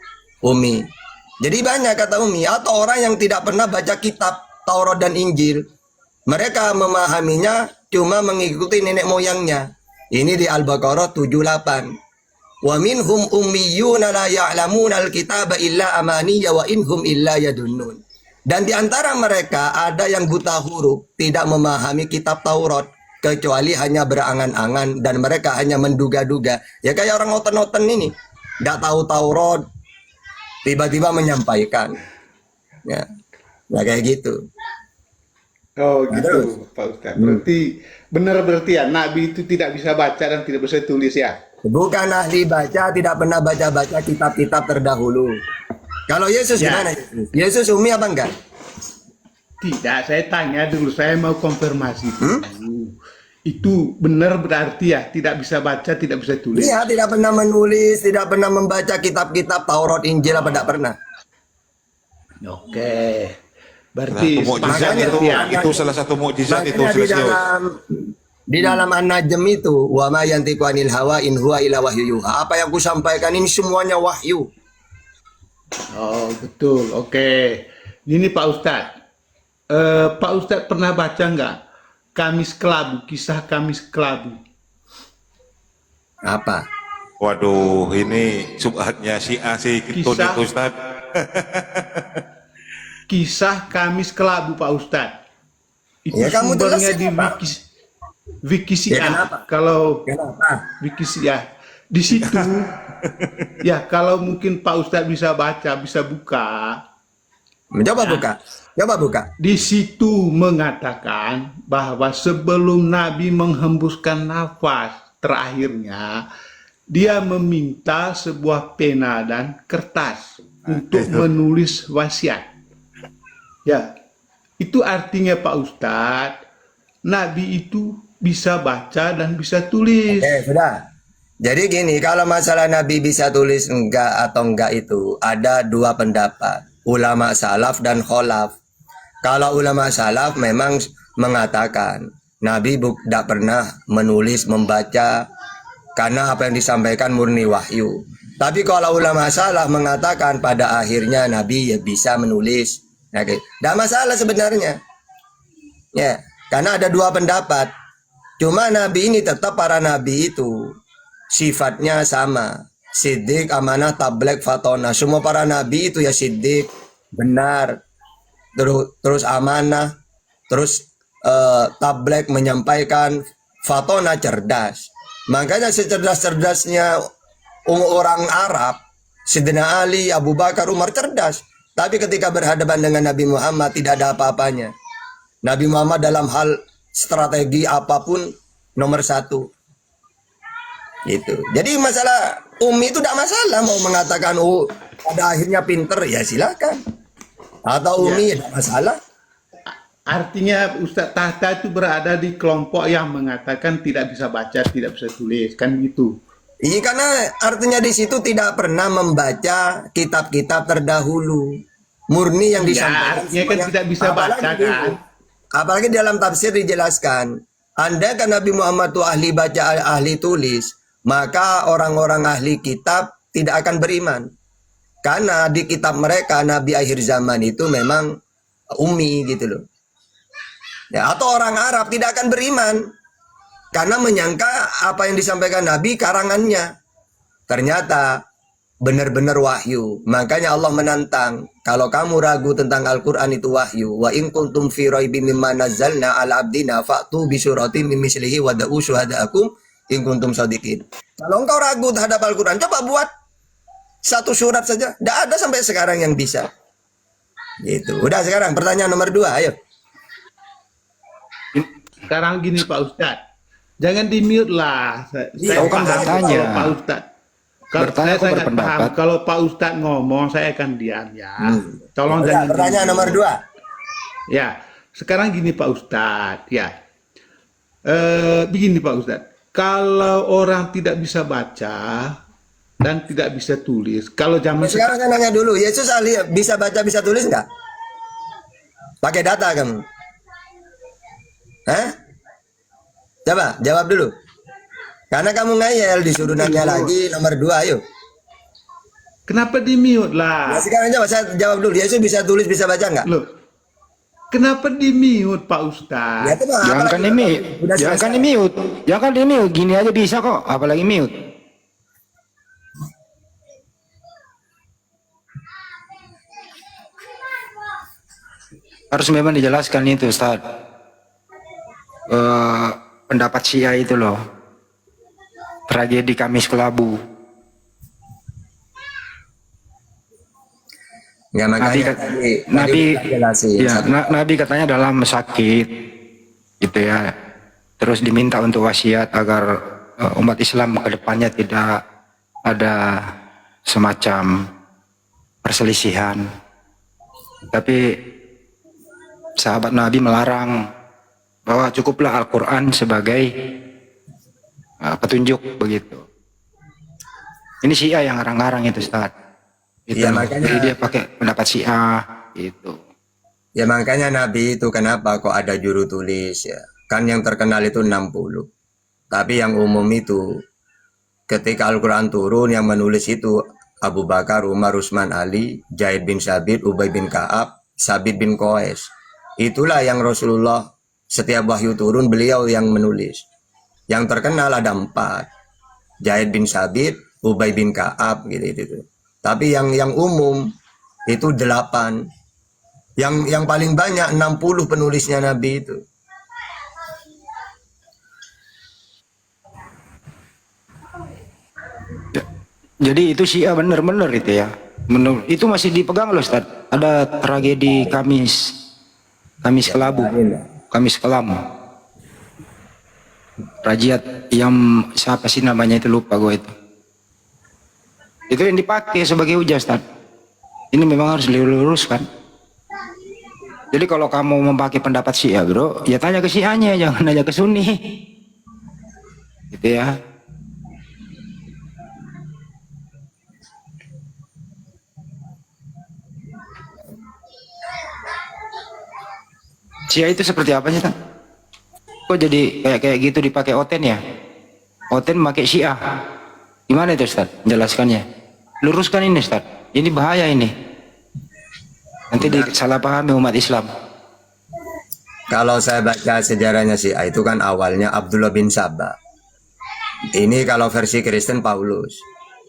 ummi. Jadi banyak kata ummi atau orang yang tidak pernah baca kitab Taurat dan Injil. Mereka memahaminya cuma mengikuti nenek moyangnya. Ini di Al-Baqarah 78. Wa minhum ummiyuna la ya'lamuna al-kitaba illa amaniya wa inhum illa yadunnun. Dan di antara mereka ada yang buta huruf, tidak memahami kitab Taurat kecuali hanya berangan-angan dan mereka hanya menduga-duga. Ya kayak orang oten-oten ini, tidak tahu Taurat, tiba-tiba menyampaikan. Ya, nah kayak gitu. Oh gitu, Pak Ustadz. Berarti benar berarti ya Nabi itu tidak bisa baca dan tidak bisa tulis ya? Bukan ahli baca, tidak pernah baca-baca kitab-kitab terdahulu. Kalau Yesus gimana? Yesus umi apa enggak? Tidak, saya tanya dulu, saya mau konfirmasi dulu. Itu benar berarti ya tidak bisa baca, tidak bisa tulis? Iya, tidak pernah menulis, tidak pernah membaca kitab-kitab Taurat, Injil apa tidak pernah. Oke. Berarti mukjizat itu salah satu mukjizat itu di dalam An-Najm itu wa ma yantiqu anil hawa in huwa illa wahyu yuha. Apa yang aku sampaikan ini semuanya wahyu. Oh, betul. Oke. Ini Pak Ustadz. Pak Ustadz pernah baca nggak Kamis Kelabu, kisah Kamis Kelabu? Apa? Waduh, ini subhatnya si A si gitu nih Ustaz. Kisah Kamis Kelabu Pak Ustadz. Itu ya, kamu sumbernya di Wikisia. Ya, kalau Wikisia di situ ya kalau mungkin Pak Ustadz bisa baca, bisa buka. Coba buka. Coba buka. Di situ mengatakan bahwa sebelum Nabi menghembuskan nafas terakhirnya, dia meminta sebuah pena dan kertas untuk menulis wasiat. Ya, itu artinya Pak Ustadz, Nabi itu bisa baca dan bisa tulis. Oke, sudah. Jadi gini, kalau masalah Nabi bisa tulis enggak atau enggak itu ada dua pendapat, ulama salaf dan kholaf. Kalau ulama salaf memang mengatakan Nabi tidak pernah menulis, membaca karena apa yang disampaikan murni wahyu. Tapi kalau ulama salaf mengatakan pada akhirnya Nabi ya bisa menulis. Nah, tidak masalah sebenarnya. Ya, karena ada dua pendapat. Cuma Nabi ini tetap para Nabi itu sifatnya sama. Siddiq, amanah, tabligh, fatona. Semua para Nabi itu ya siddiq, benar. Terus amanah. Terus tabligh, menyampaikan, fatona, cerdas. Makanya secerdas-cerdasnya orang Arab, Sayyidina Ali, Abu Bakar, Umar cerdas. Tapi ketika berhadapan dengan Nabi Muhammad tidak ada apa-apanya. Nabi Muhammad dalam hal strategi apapun nomor satu. Gitu. Jadi masalah Umi itu tidak masalah. Mau mengatakan oh pada akhirnya pinter ya silakan. Atau Umi ya tidak masalah. Artinya Ustadz Tahta itu berada di kelompok yang mengatakan tidak bisa baca, tidak bisa tulis, kan gitu. Iya, karena artinya di situ tidak pernah membaca kitab-kitab terdahulu. Murni yang disampaikan. Artinya kan tidak bisa baca kan. Apalagi dalam tafsir dijelaskan, Anda kan Nabi Muhammad itu ahli baca, ahli tulis, maka orang-orang ahli kitab tidak akan beriman. Karena di kitab mereka Nabi akhir zaman itu memang ummi gitu loh. Ya, atau orang Arab tidak akan beriman. Karena menyangka apa yang disampaikan Nabi karangannya. Ternyata benar-benar wahyu. Makanya Allah menantang, kalau kamu ragu tentang Al-Qur'an itu wahyu, wa in kuntum fi raibin mimma nazzalna ala abdina fa'tu bi suratin min mislihi wa da'u syuhada'akum in kuntum shadiqin. Kalau engkau ragu terhadap Al-Qur'an, coba buat satu surat saja. Tidak ada sampai sekarang yang bisa. Gitu. Udah sekarang pertanyaan nomor 2, ayo. Sekarang gini Pak Ustadz, jangan di mute lah. Saya Kau kan paham bertanya. kalau Pak Ustadz. Kalau Bertanya, saya aku sangat berpendapat. paham kalau Pak Ustadz ngomong, saya akan diam ya. Tolong Udah, jangan. pertanyaan di-mute. nomor 2. Ya, sekarang gini Pak Ustadz, ya. Begini Pak Ustadz, kalau orang tidak bisa baca dan tidak bisa tulis, kalau zaman Sekarang saya nanya dulu, Yesus ahli bisa baca bisa tulis nggak? Pakai data kamu? Hah? Coba jawab dulu. Karena kamu ngeyel disuruh nanya lagi nomor 2, ayo. kenapa di mute lah? Nah, sekarang coba saya jawab dulu. Yesus bisa tulis bisa baca nggak? Loh, kenapa di mute Pak Ustadz? Ya, itu mah Jangan apalagi di mute. udah Jangan selesai. di mute. Jangan di mute. Gini aja bisa kok. Apalagi mute. Harus memang dijelaskan itu, Ustaz. Pendapat Syiah itu loh. Tragedi Kamis Kelabu. Nggak, Nabi, makanya tadi Nabi, udah jelasin. ya, Nabi katanya dalam sakit, gitu ya. Terus diminta untuk wasiat agar umat Islam ke depannya tidak ada semacam perselisihan. Tapi sahabat Nabi melarang bahwa cukuplah Al-Quran sebagai petunjuk begitu. Ini Syiah yang ngarang-ngarang itu, Ustaz. Gitu. Iya, makanya- Jadi dia pakai pendapat Syiah gitu. Ya makanya Nabi itu kenapa kok ada juru tulis ya. Kan yang terkenal itu 60. Tapi yang umum itu ketika Al-Quran turun yang menulis itu Abu Bakar, Umar, Utsman, Ali, Zaid bin Sabit, Ubay bin Ka'ab, Sabit bin Qais. Itulah yang Rasulullah setiap wahyu turun beliau yang menulis. Yang terkenal ada 4. Zaid bin Sabit, Ubay bin Ka'ab gitu. Tapi yang umum itu 8. Yang paling banyak 60 penulisnya Nabi itu. Jadi itu Syiah bener-bener itu ya. Itu masih dipegang loh, Ustaz. Ada tragedi Kamis Kelabu, Kamis Kelam. Rajiat yang siapa sih namanya itu, lupa gue itu. Itu yang dipakai sebagai hujah, Ustaz. Ini memang harus diluruskan. Jadi kalau kamu memakai pendapat Syiah, bro, ya tanya ke Syiahnya, jangan nanya ke Sunni. Gitu ya. Syiah itu seperti apa sih, Tan? Kok jadi kayak gitu dipakai Oten ya? Oten pakai Syiah. Gimana itu, Ustaz? Jelaskannya. Luruskan ini, Ustaz. Ini bahaya ini. Nanti disalahpahami umat Islam. Kalau saya baca sejarahnya Syiah itu kan awalnya Abdullah bin Sabah. Ini kalau versi Kristen Paulus.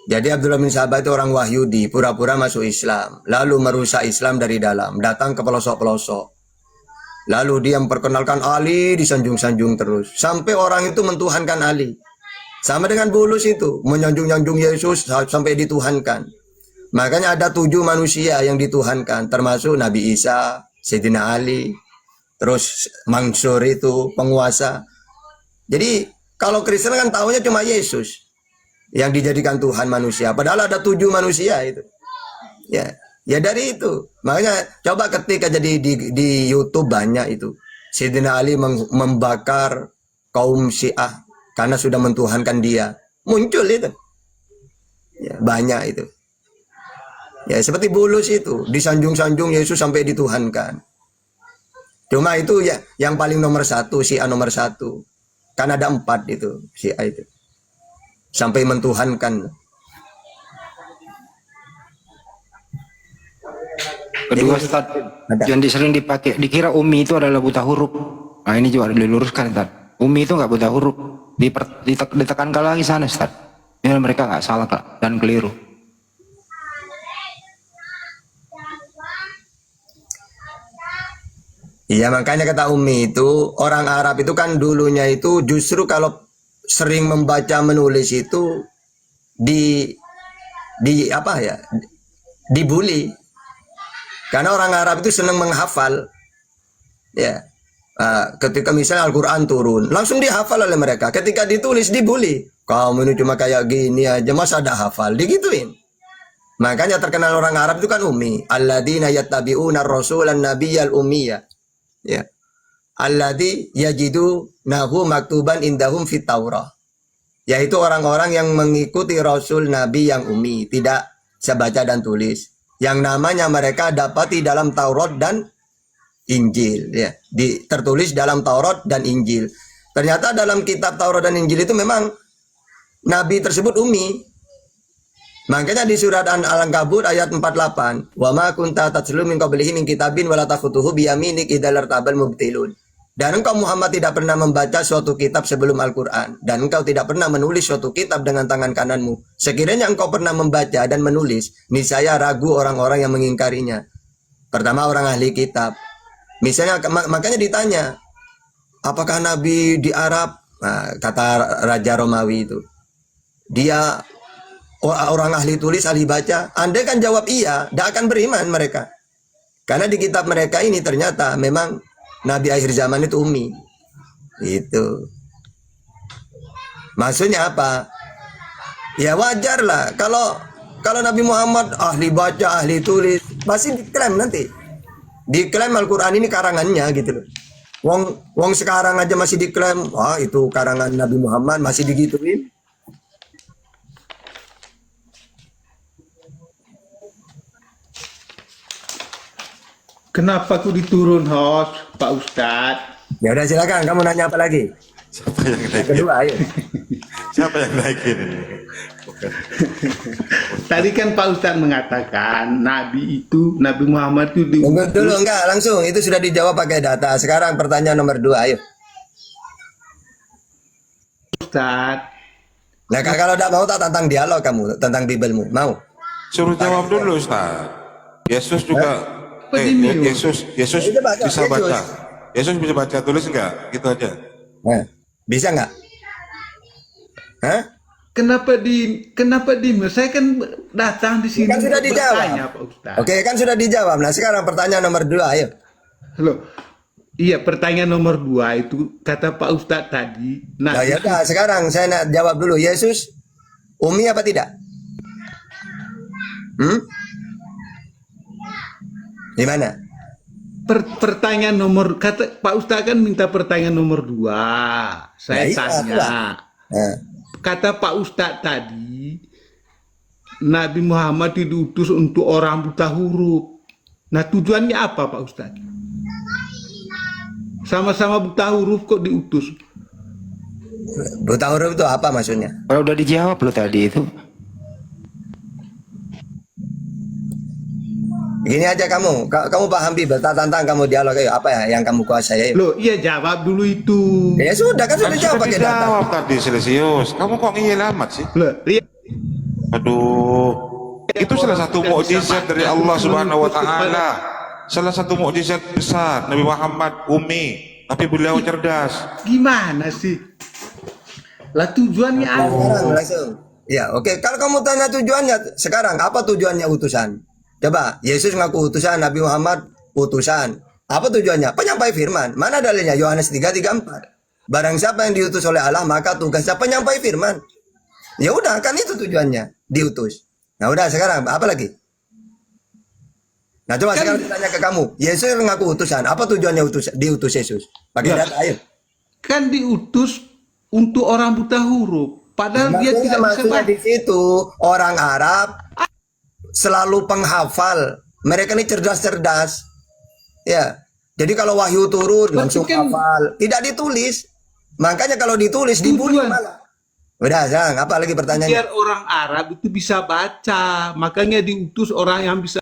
Jadi Abdullah bin Sabah itu orang Wahyudi, pura-pura masuk Islam, lalu merusak Islam dari dalam, datang ke pelosok-pelosok. Lalu dia memperkenalkan Ali, disanjung-sanjung terus. Sampai orang itu mentuhankan Ali. Sama dengan Bulus itu, menyanjung-sanjung Yesus sampai dituhankan. Makanya ada 7 manusia yang dituhankan, termasuk Nabi Isa, Sayyidina Ali, terus Mansur itu penguasa. Jadi kalau Kristen kan tahunya cuma Yesus yang dijadikan Tuhan manusia. Padahal ada 7 manusia itu. Ya dari itu. Makanya coba ketik aja di YouTube banyak itu. Sayyidina Ali membakar kaum Syiah karena sudah mentuhankan dia. Muncul itu. Ya, banyak itu. Ya seperti Bulus itu, disanjung-sanjung Yesus sampai dituhankan. Cuma itu ya yang paling nomor 1, Syiah nomor 1. Kan ada 4 itu Syiah itu. Sampai mentuhankan. Kedua, Ustaz, yang sering dipakai, dikira Umi itu adalah buta huruf. Nah ini juga diluruskan, Ustaz. Umi itu nggak buta huruf. Ditekankan lagi sana, Ustaz. Biar mereka nggak salah dan keliru. Iya makanya kata Umi itu orang Arab itu kan dulunya itu justru kalau sering membaca menulis itu di apa ya, dibully. Karena orang Arab itu senang menghafal. Ya. Ketika misalnya Al-Quran turun, langsung dihafal oleh mereka. Ketika ditulis, dibully. Kamu ini cuma kayak gini aja, masa ada hafal? Digituin. Makanya terkenal orang Arab itu kan ummi. Alladzina yattabi'una ar-rasulan nabiyyal ummiyya. Ya. Alladzi yajidunahu maktuban indahum fit Taurah. Yaitu orang-orang yang mengikuti Rasul Nabi yang ummi, tidak bisa baca dan tulis. Yang namanya mereka dapati dalam Taurat dan Injil, ya, tertulis dalam Taurat dan Injil. Ternyata dalam kitab Taurat dan Injil itu memang Nabi tersebut ummi. Makanya di surat Al-Ankabut ayat 48, wa ma kunta tatslu min qablihi min kitabin wala takhutuhu bi yaminik idzal tabal mubtilun. Dan engkau Muhammad tidak pernah membaca suatu kitab sebelum Al-Quran. Dan engkau tidak pernah menulis suatu kitab dengan tangan kananmu. Sekiranya engkau pernah membaca dan menulis, niscaya ragu orang-orang yang mengingkarinya. Pertama orang ahli kitab. Misalnya, makanya ditanya, apakah Nabi di Arab? Nah, kata Raja Romawi itu. Dia orang ahli tulis, ahli baca. Anda kan jawab iya, tidak akan beriman mereka. Karena di kitab mereka ini ternyata memang Nabi akhir zaman itu ummi. Itu. Maksudnya apa? Ya wajar lah. Kalau Nabi Muhammad ahli baca, ahli tulis, pasti diklaim nanti. Diklaim Al-Quran ini karangannya gitu loh. Wong sekarang aja masih diklaim, wah itu karangan Nabi Muhammad, masih digituin. Kenapa aku diturun host, Pak Ustadz? Ya udah silakan, kamu nanya apa lagi? Siapa yang naikin? Kedua, ayo. Siapa yang naikin ini? Tadi kan Pak Ustadz mengatakan Nabi Muhammad itu Tunggu dulu, enggak, langsung. Itu sudah dijawab pakai data. Sekarang pertanyaan nomor 2, ayo. Ustadz. Nah, kalau tidak mau tak tentang dialog kamu, tentang Bibelmu. Mau? Suruh jawab dulu, Ustaz. Yesus juga Yesus bisa baca. Yesus bisa baca tulis enggak? Gitu aja. Nah, bisa enggak? Hah? Kenapa di saya kan datang di sini Kan sudah dijawab. bertanya, Pak Ustadz. Oke, kan sudah dijawab. Nah, sekarang pertanyaan nomor 2, ayo. Loh, iya pertanyaan nomor 2 itu kata Pak Ustadz tadi. Nah, ya udah, sekarang saya nak jawab dulu. Yesus ummi apa tidak? Di mana? Pertanyaan nomor kata Pak Ustadz kan minta pertanyaan nomor 2. Saya iya, tanya. Nah. Kata Pak Ustadz tadi, Nabi Muhammad diutus untuk orang buta huruf. Nah tujuannya apa Pak Ustadz? Sama-sama buta huruf kok diutus? Buta huruf itu apa maksudnya? Kalau udah dijawab lo tadi itu. Gini aja kamu paham Bibel, tak tantang kamu dialog, ayo, apa ya yang kamu kuasai? Ayo. Loh, iya jawab dulu itu. Ya sudah, kan sudah jawab pakai data. Jawab tadi Silesius. Kamu kok ngiyel amat sih? Loh, iya. Aduh. Itu salah satu mukjizat dari Allah Subhanahu wa taala. Salah satu mukjizat besar Nabi Muhammad ummi, tapi beliau cerdas. Gimana sih? Lah tujuannya apa? Langsung. Ya, oke. Kalau kamu tanya tujuannya, sekarang apa tujuannya utusan? Coba, Yesus ngaku utusan, Nabi Muhammad utusan. Apa tujuannya? Penyampai firman. Mana dalilnya? Yohanes 3:34. Barang siapa yang diutus oleh Allah, maka tugasnya penyampai firman. Ya udah, kan itu tujuannya, diutus. Nah udah, sekarang apa lagi? Nah coba sekarang ditanya ke kamu, Yesus ngaku utusan. Apa tujuannya diutus Yesus? Pakai data, ayo. Kan diutus untuk orang buta huruf. Padahal dia tidak bisa baca. Di situ orang Arab selalu penghafal. Mereka ini cerdas-cerdas. Ya. Jadi kalau wahyu turun langsung hafal. Tidak ditulis. Makanya kalau ditulis dibully malah. Udah, Sang, apa lagi pertanyaannya? Biar orang Arab itu bisa baca. Makanya diutus orang yang bisa.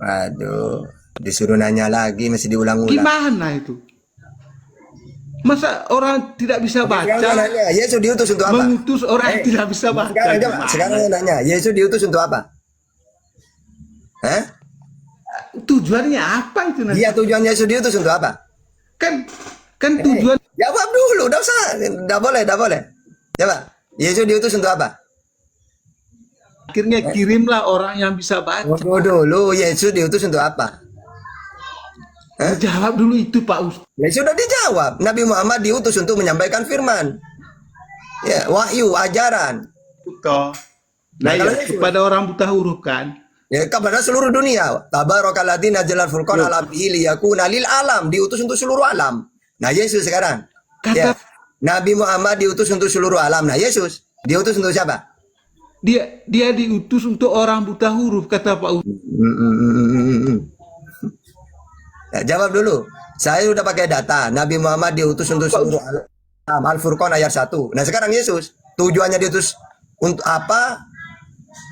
Aduh, disuruh nanya lagi masih diulang-ulang. Gimana itu? Masa orang tidak bisa baca? Nanya, Yesus diutus untuk apa? Mengutus orang yang tidak bisa baca. Sekarang nanya, Yesus diutus untuk apa? Hah? Tujuannya apa itu nanti? Iya, tujuan Yesus diutus untuk apa? Kan tujuan. Jawab dulu, udah usah. Udah boleh. Coba, Yesus diutus untuk apa? Akhirnya kirimlah orang yang bisa baca. Tunggu dulu, Yesus diutus untuk apa? Jawab dulu itu Pak Ustaz. Ya sudah dijawab. Nabi Muhammad diutus untuk menyampaikan firman. Ya, wahyu, ajaran. Toh. Nah, kalau ya, Yesus. kepada orang buta huruf kan. Ya, kepada seluruh dunia. Tabarakalladzi nazzalal furqana ala abdihi liyakuna lil alam, diutus untuk seluruh alam. Nah, Yesus sekarang. Ya. Nabi Muhammad diutus untuk seluruh alam. Nah, Yesus diutus untuk siapa? Dia diutus untuk orang buta huruf, kata Pak Ustaz. Ya, jawab dulu. Saya udah pakai data. Nabi Muhammad diutus untuk seluruh alam. Al-Furqan ayat 1. Nah, sekarang Yesus tujuannya diutus untuk apa?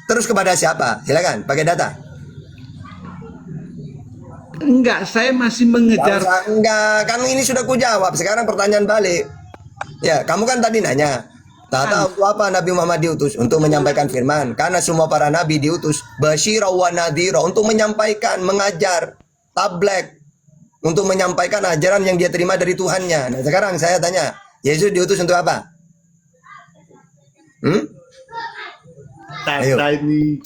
Terus kepada siapa? Silakan pakai data. Enggak, saya masih mengejar. Enggak, kan ini sudah kujawab. Sekarang pertanyaan balik. Ya, kamu kan tadi nanya. Tak tahu untuk apa Nabi Muhammad diutus? Untuk menyampaikan firman. Karena semua para nabi diutus basyira wa nadhira, untuk menyampaikan, mengajar, tablek, untuk menyampaikan ajaran yang dia terima dari Tuhannya. Nah, sekarang saya tanya, Yesus diutus untuk apa? Ayo. Ini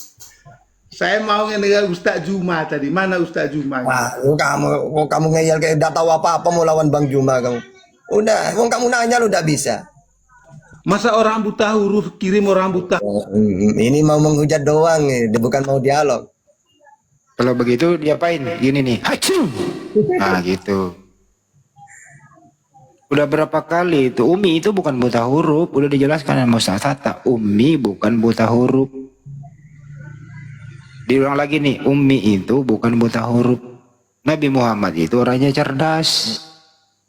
saya mau dengan Ustaz Juma tadi. Mana Ustaz Juma? Wah, kamu ngeyel kayak udah tahu apa-apa mau lawan Bang Juma kamu. Udah, kamu nanya lu udah bisa. Masa orang buta huruf kirim orang buta? Ini mau menghujat doang, bukan mau dialog. Kalau begitu diapain? Gini nih. Hacu. Nah, gitu. Udah berapa kali itu Umi itu bukan buta huruf, udah dijelaskan sama Ustaz Hatta. Umi bukan buta huruf. Diulang lagi nih, Umi itu bukan buta huruf. Nabi Muhammad itu orangnya cerdas.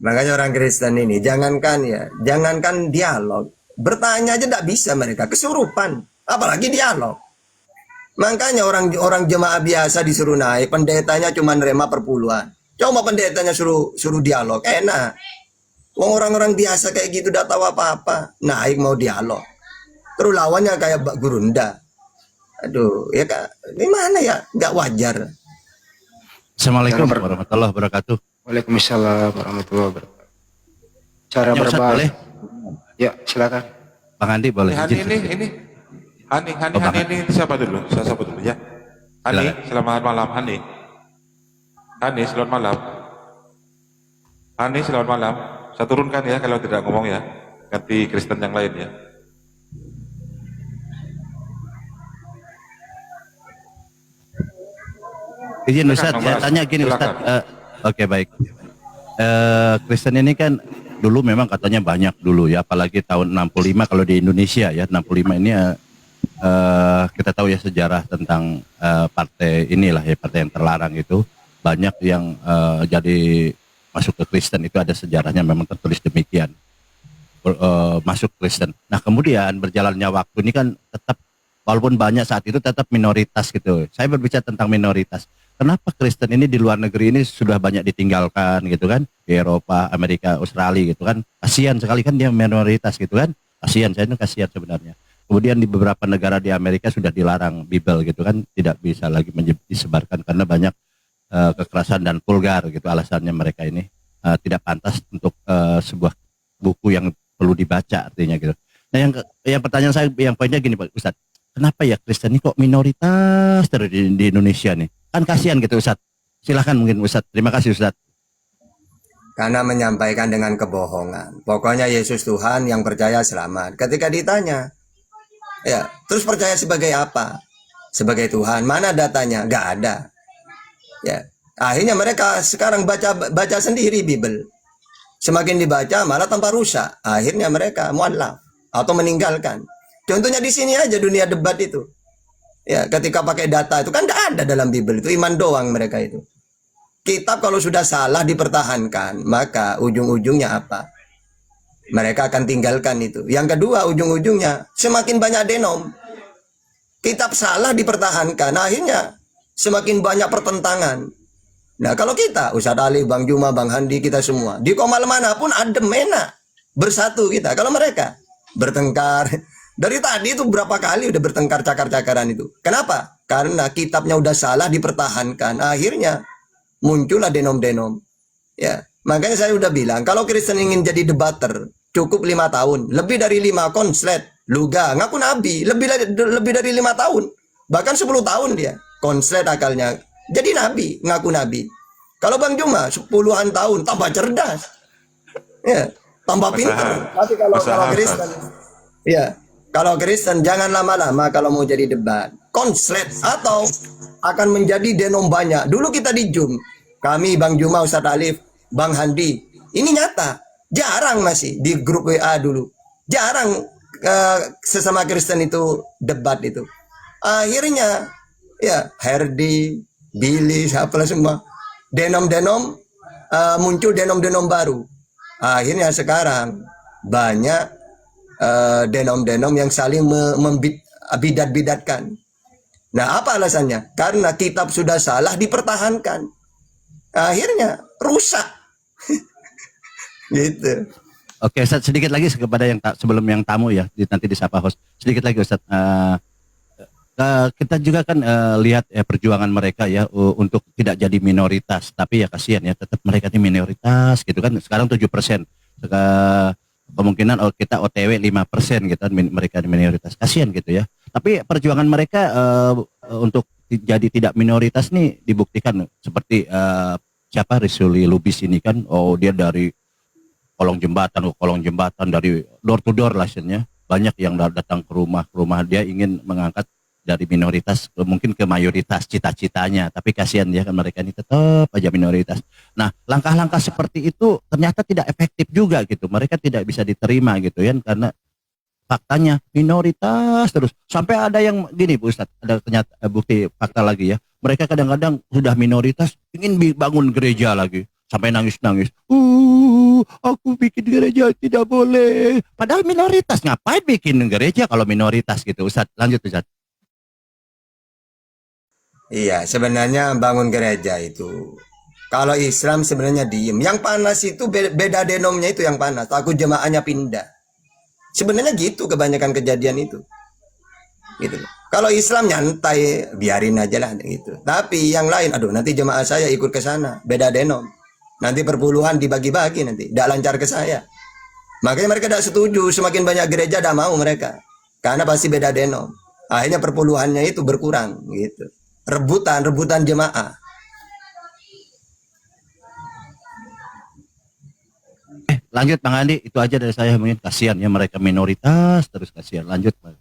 Makanya orang Kristen ini jangankan dialog, bertanya aja tidak bisa mereka, kesurupan, apalagi dialog. Makanya orang jemaah biasa disuruh naik, pendetanya cuma nerima perpuluhan. Coba pendetanya suruh dialog, enak. Orang-orang biasa kayak gitu udah tahu apa-apa, naik mau dialog. Terus lawannya kayak Mbak Gurunda. Aduh, ya Kak, gimana ya? Nggak wajar. Assalamualaikum warahmatullahi wabarakatuh. Waalaikumsalam warahmatullahi wabarakatuh. Cara Ya, Ustaz, berbahasa. boleh? Ya, silakan. Bang Andi boleh izin? Hani Bang ini siapa dulu? Saya sapa dulu ya. Hani, selamat malam Hani. Hani, selamat malam. Hani, selamat malam. Saya turunkan ya kalau tidak ngomong ya. Ganti Kristen yang lain ya. Izin Ustaz, Silakan, saya Mas. tanya gini Ustaz. Silakan. Oke, baik. Kristen ini kan dulu memang katanya banyak dulu ya, apalagi tahun 65 kalau di Indonesia ya, 65 ini kita tahu ya sejarah tentang partai inilah ya, partai yang terlarang itu. Banyak yang jadi masuk ke Kristen, itu ada sejarahnya memang tertulis demikian. Masuk Kristen. Nah, kemudian berjalannya waktu ini kan tetap, walaupun banyak saat itu tetap minoritas gitu. Saya berbicara tentang minoritas. Kenapa Kristen ini di luar negeri ini sudah banyak ditinggalkan gitu kan? Di Eropa, Amerika, Australia gitu kan. Kasihan sekali kan dia minoritas gitu kan. Kasihan, saya itu kasihan sebenarnya. Kemudian di beberapa negara di Amerika sudah dilarang Bible gitu kan. Tidak bisa lagi disebarkan karena banyak kekerasan dan vulgar gitu. Alasannya mereka ini tidak pantas untuk sebuah buku yang perlu dibaca artinya gitu. Nah, yang pertanyaan saya, yang poinnya gini Pak Ustadz. Kenapa ya Kristen ini kok minoritas terus di Indonesia nih? Kan kasihan gitu Ustadz. Silahkan mungkin Ustadz. Terima kasih Ustadz. Karena menyampaikan dengan kebohongan. Pokoknya Yesus Tuhan, yang percaya selamat. Ketika ditanya, ya terus percaya sebagai apa? Sebagai Tuhan. Mana datanya? Gak ada. Ya, akhirnya mereka sekarang baca sendiri Bible. Semakin dibaca malah tanpa rusak. Akhirnya mereka mualaf atau meninggalkan. Contohnya di sini aja dunia debat itu. Ya, ketika pakai data itu kan tidak ada dalam Bible, itu iman doang mereka itu. Kitab kalau sudah salah dipertahankan, maka ujung-ujungnya apa? Mereka akan tinggalkan itu. Yang kedua, ujung-ujungnya semakin banyak denom. Kitab salah dipertahankan, akhirnya semakin banyak pertentangan. Nah, kalau kita, Ustadz Ali, Bang Juma, Bang Handi, kita semua, di komal manapun adem, enak. Bersatu kita. Kalau mereka bertengkar, dari tadi itu berapa kali udah bertengkar cakar-cakaran itu. Kenapa? Karena kitabnya udah salah dipertahankan. Akhirnya muncullah denom-denom. Ya, makanya saya udah bilang, kalau Kristen ingin jadi debater, cukup 5 tahun. Lebih dari 5 konslet. Luga, ngaku nabi. Lebih dari 5 tahun. Bahkan 10 tahun dia. Konslet akalnya. Jadi nabi, ngaku nabi. Kalau Bang Juma puluhan tahun tambah cerdas, ya, tambah pintar. Tapi kalau Kristen, ya, kalau Kristen jangan lama-lama kalau mau jadi debat, konslet atau akan menjadi denom banyak. Dulu kita di Jum, kami Bang Juma, Ustadz Alif, Bang Handi, ini nyata, jarang masih di grup WA dulu, jarang sesama Kristen itu debat itu. Akhirnya ya Herdi, Billy, siapa semua denom-denom muncul denom-denom baru. Akhirnya sekarang banyak denom-denom yang saling bidat-bidatkan. Nah, apa alasannya? Karena kitab sudah salah dipertahankan. Akhirnya rusak. Gitu. Oke, Ustaz, sedikit lagi kepada yang sebelum yang tamu ya, nanti disapa host. Sedikit lagi Ustaz. Kita juga kan lihat perjuangan mereka ya untuk tidak jadi minoritas, tapi ya kasihan ya, tetap mereka ini minoritas gitu kan. Sekarang 7%. Kemungkinan kita OTW 5% gitu kan, mereka di minoritas. Kasihan gitu ya. Tapi perjuangan mereka untuk jadi tidak minoritas nih dibuktikan seperti siapa Risuli Lubis ini kan, dia dari kolong jembatan dari door to door lainnya, banyak yang datang ke rumah dia ingin mengangkat dari minoritas mungkin ke mayoritas cita-citanya, tapi kasihan ya kan mereka ini tetap aja minoritas. Nah, langkah-langkah seperti itu ternyata tidak efektif juga gitu, mereka tidak bisa diterima gitu ya, karena faktanya minoritas terus. Sampai ada yang gini Bu Ustadz, ada ternyata bukti fakta lagi ya, mereka kadang-kadang sudah minoritas ingin bangun gereja lagi sampai nangis-nangis. Aku bikin gereja tidak boleh. Padahal minoritas, ngapain bikin gereja kalau minoritas gitu Ustadz? Lanjut Ustadz. Iya, sebenarnya bangun gereja itu, kalau Islam sebenarnya diem. Yang panas itu beda denomnya itu yang panas. Takut jemaahnya pindah. Sebenarnya gitu kebanyakan kejadian itu. Gitu. Kalau Islam nyantai, biarin aja lah gitu. Tapi yang lain, aduh nanti jemaah saya ikut ke sana, beda denom. Nanti perpuluhan dibagi-bagi nanti, tidak lancar ke saya. Makanya mereka tidak setuju, semakin banyak gereja tidak mau mereka. Karena pasti beda denom. Akhirnya perpuluhannya itu berkurang gitu. Rebutan jemaah. Lanjut Bang Andi, itu aja dari saya, mungkin kasihan ya mereka minoritas terus, kasihan. Lanjut Bang.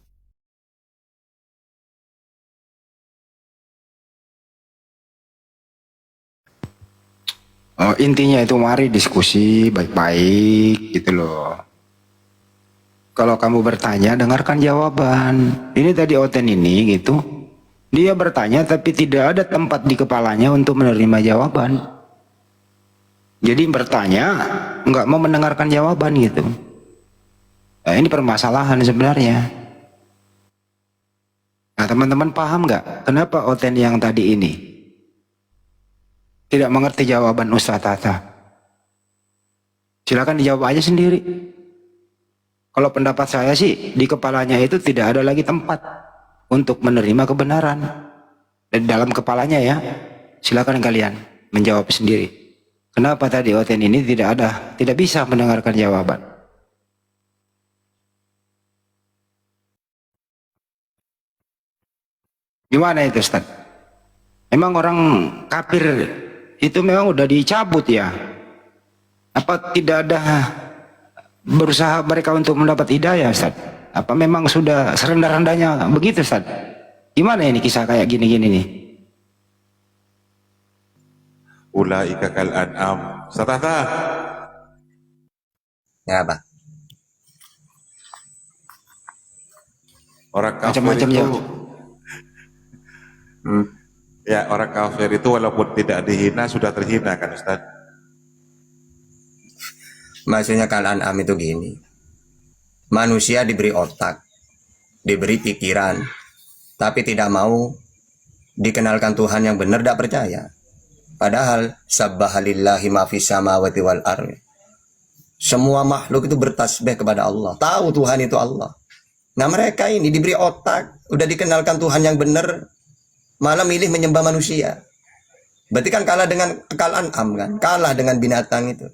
Intinya itu mari diskusi baik-baik gitu loh. Kalau kamu bertanya, dengarkan jawaban. Ini tadi Oten ini gitu, dia bertanya tapi tidak ada tempat di kepalanya untuk menerima jawaban. Jadi bertanya, nggak mau mendengarkan jawaban gitu. Nah, ini permasalahan sebenarnya. Nah, teman-teman paham nggak kenapa Oten yang tadi ini tidak mengerti jawaban Ustaz Tata? Silakan dijawab aja sendiri. Kalau pendapat saya sih, di kepalanya itu tidak ada lagi tempat untuk menerima kebenaran. Dan dalam kepalanya ya, silakan kalian menjawab sendiri. Kenapa tadi Oten ini tidak bisa mendengarkan jawaban? Gimana itu Ustaz? Memang orang kafir itu memang udah dicabut ya? Apa tidak ada berusaha mereka untuk mendapat hidayah Ustaz? Apa memang sudah serendah-rendahnya begitu Ustaz? Gimana ini kisah kayak gini-gini nih? Ulaika kal an'am. Satata. Ya apa? Orang kafir Macam-macam itu ya. ya, orang kafir itu walaupun tidak dihina sudah terhina kan Ustaz? Maksudnya Al-An'am itu gini. Manusia diberi otak, diberi pikiran, tapi tidak mau dikenalkan Tuhan yang benar, tidak percaya. Padahal sabbahalillahi ma fis samawati wal ardi. Semua makhluk itu bertasbih kepada Allah. Tahu Tuhan itu Allah. Nah, mereka ini diberi otak, udah dikenalkan Tuhan yang benar, malah milih menyembah manusia. Berarti kan kalah dengan Al-An'am kan? Kalah dengan binatang itu.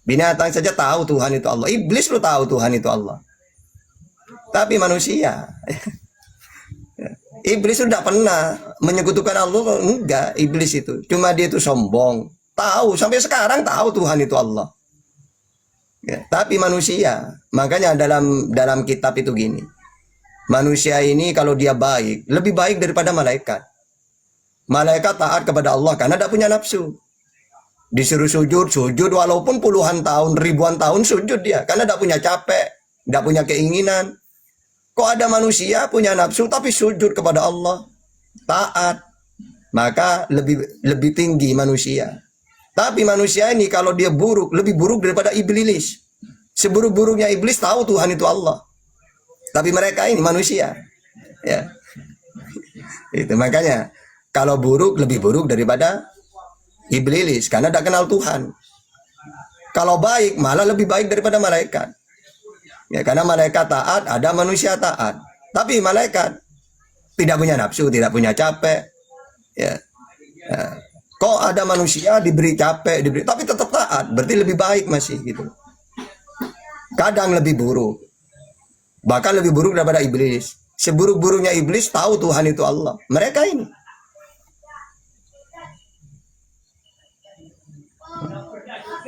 Binatang saja tahu Tuhan itu Allah. Iblis lu tahu Tuhan itu Allah. Tapi manusia Iblis sudah pernah menyekutukan Allah, enggak. Iblis itu cuma dia itu sombong, tahu sampai sekarang tahu Tuhan itu Allah. Ya, tapi manusia, makanya dalam kitab itu gini. Manusia ini kalau dia baik, lebih baik daripada malaikat. Malaikat taat kepada Allah karena tidak punya nafsu. Disuruh sujud walaupun puluhan tahun, ribuan tahun sujud dia karena tidak punya capek, tidak punya keinginan. Kok ada manusia punya nafsu tapi sujud kepada Allah, taat, maka lebih tinggi manusia. Tapi manusia ini kalau dia buruk, lebih buruk daripada iblis. Seburuk-buruknya iblis tahu Tuhan itu Allah. Tapi mereka ini manusia. Ya. Itu makanya kalau buruk lebih buruk daripada iblis karena tidak kenal Tuhan. Kalau baik malah lebih baik daripada malaikat. Ya, karena malaikat taat, ada manusia taat. Tapi malaikat tidak punya nafsu, tidak punya capek. Ya. Ya. Kok ada manusia diberi capek, tapi tetap taat, berarti lebih baik masih gitu. Kadang lebih buruk. Bahkan lebih buruk daripada iblis. Seburuk-buruknya iblis tahu Tuhan itu Allah. Mereka ini.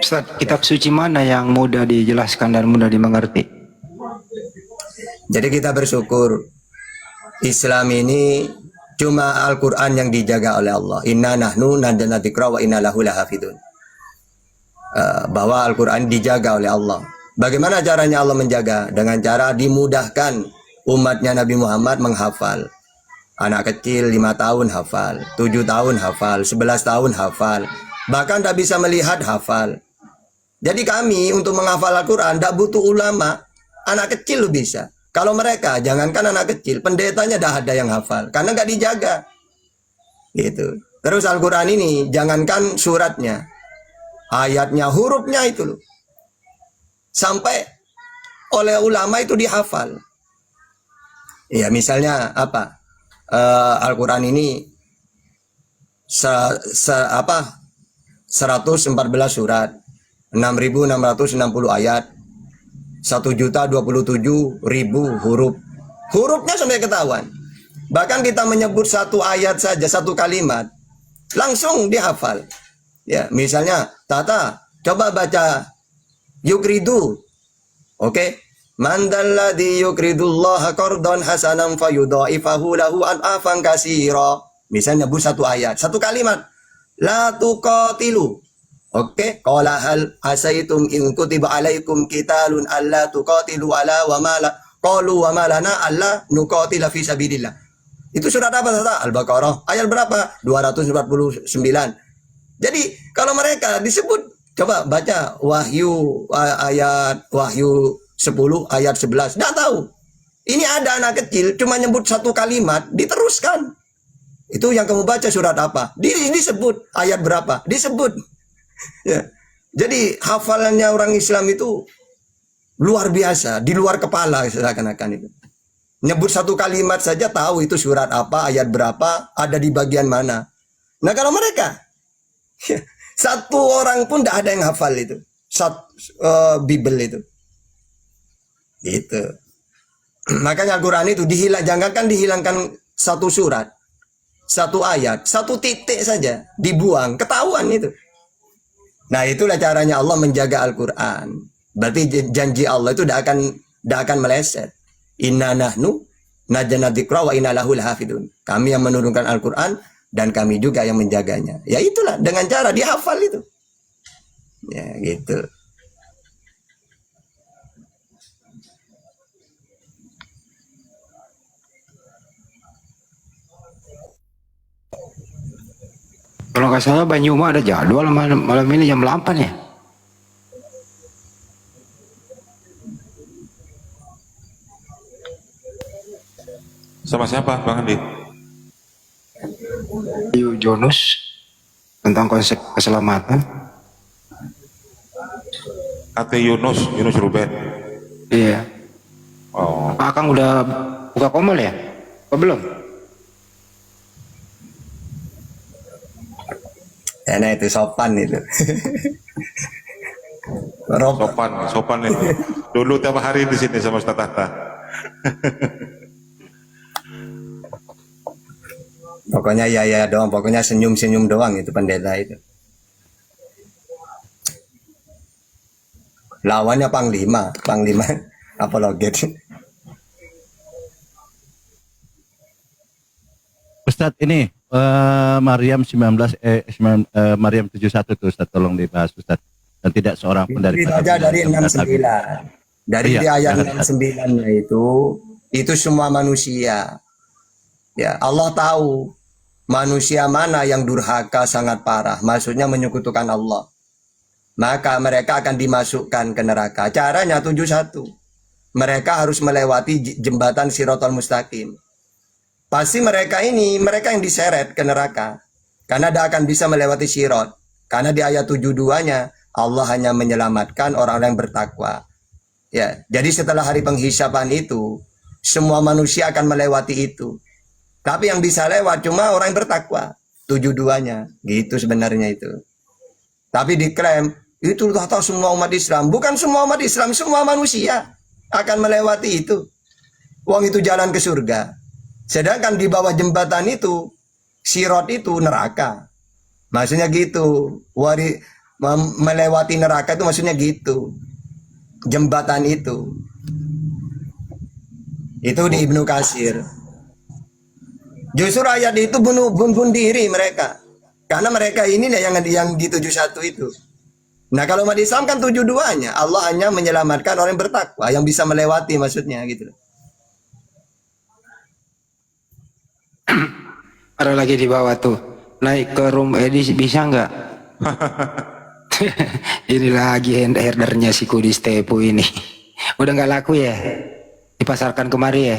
Ustaz, kitab suci mana yang mudah dijelaskan dan mudah dimengerti? Jadi kita bersyukur Islam ini cuma Al-Quran yang dijaga oleh Allah. Inna nahnu nazzalna dzikra wa inna lahu lahafidun. Bahwa Al-Quran dijaga oleh Allah. Bagaimana caranya Allah menjaga? Dengan cara dimudahkan umatnya Nabi Muhammad menghafal. Anak kecil 5 tahun hafal, 7 tahun hafal, 11 tahun hafal. Bahkan tak bisa melihat hafal. Jadi kami untuk menghafal Al-Quran tak butuh ulama. Anak kecil lu bisa. Kalau mereka, jangankan anak kecil, pendetanya dah ada yang hafal. Karena nggak dijaga. Gitu. Terus Al-Quran ini, jangankan suratnya. Ayatnya, hurufnya itu loh. Sampai oleh ulama itu dihafal. Ya misalnya apa? Al-Quran ini 114 surat. 6.660 ayat. 1.027.000 huruf. Hurufnya sampai ketahuan. Bahkan kita menyebut satu ayat saja, satu kalimat, langsung dihafal. Ya, misalnya, Tata, coba baca yukridu. Oke. Man dalladzi yukridullaha qardan hasanan fayudha'ifahu lahu an'afan katsira. Misalnya nyebut satu ayat, satu kalimat. La tuqatilu. Oke, qala hal asaitum in kutiba alaikum qitalun alla tuqatilu ala wa mala qalu wa malana alla nuqatila fi sabilillah. Itu surat apa Tata? Al-Baqarah. Ayat berapa? 249. Jadi, kalau mereka disebut coba baca Wahyu ayat Wahyu 10 ayat 11. Enggak tahu. Ini ada anak kecil cuma nyebut satu kalimat diteruskan. Itu yang kamu baca surat apa? Disebut ayat berapa? Disebut. Ya. Jadi hafalannya orang Islam itu luar biasa, di luar kepala seakan-akan itu. Nyebut satu kalimat saja tahu itu surat apa, ayat berapa, ada di bagian mana. Nah kalau mereka, satu orang pun tidak ada yang hafal itu, Bible itu. Gitu. Makanya Al-Quran itu jangankan dihilangkan satu surat, satu ayat, satu titik saja dibuang, ketahuan itu. Nah itulah caranya Allah menjaga Al-Quran. Berarti janji Allah itu tidak akan meleset. Inna nahnu nazzalna dzikra wa inna lahu lahafidun. Kami yang menurunkan Al-Quran dan kami juga yang menjaganya. Ya itulah dengan cara dihafal itu. Ya gitu. Kalau nggak salah Banyuma ada jadwal malam ini jam 8 ya? Sama siapa, Bang Andi? Yunus tentang konsep keselamatan. Ate Yunus Ruben. Iya. Oh. Pak Akang udah buka komal ya? Apa belum? Nah itu sopan itu. Sopan itu. Dulu tiap hari di sini sama Ustaz Tahta. Pokoknya ya doang, pokoknya senyum doang itu pendeta itu. Lawannya Panglima, Panglima apologet. Ustadz ini Maryam 71 tuh Ustadz, tolong dibahas Ustadz. Dan tidak seorang pun dari Itu aja dari 69. Dari Iya, di ayat jangan, Ustaz. 69-nya itu semua manusia. Ya, Allah tahu manusia mana yang durhaka sangat parah, maksudnya menyekutukan Allah. Maka mereka akan dimasukkan ke neraka. Caranya 71. Mereka harus melewati jembatan Siratal Mustaqim. Pasti mereka yang diseret ke neraka. Karena tidak akan bisa melewati sirat. Karena di ayat 72-nya Allah hanya menyelamatkan orang-orang yang bertakwa. Ya, jadi setelah hari penghisapan itu, semua manusia akan melewati itu. Tapi yang bisa lewat cuma orang yang bertakwa. 72-nya, gitu sebenarnya itu. Tapi diklaim itu kata semua umat Islam. Bukan semua umat Islam, semua manusia akan melewati itu. Uang itu jalan ke surga. Sedangkan di bawah jembatan itu, sirat itu neraka. Maksudnya gitu. Melewati neraka itu maksudnya gitu. Jembatan itu. Itu di Ibnu Katsir. Justru ayat itu bunuh diri mereka. Karena mereka ini yang di 71 itu. Nah kalau umat Islam kan 72-nya. Allah hanya menyelamatkan orang yang bertakwa. Yang bisa melewati maksudnya gitu. Ada lagi di bawah tuh. Naik ke room edis bisa nggak? Ini lagi herdernya si Kudis Tepu ini. Udah nggak laku ya? Dipasarkan kemari ya?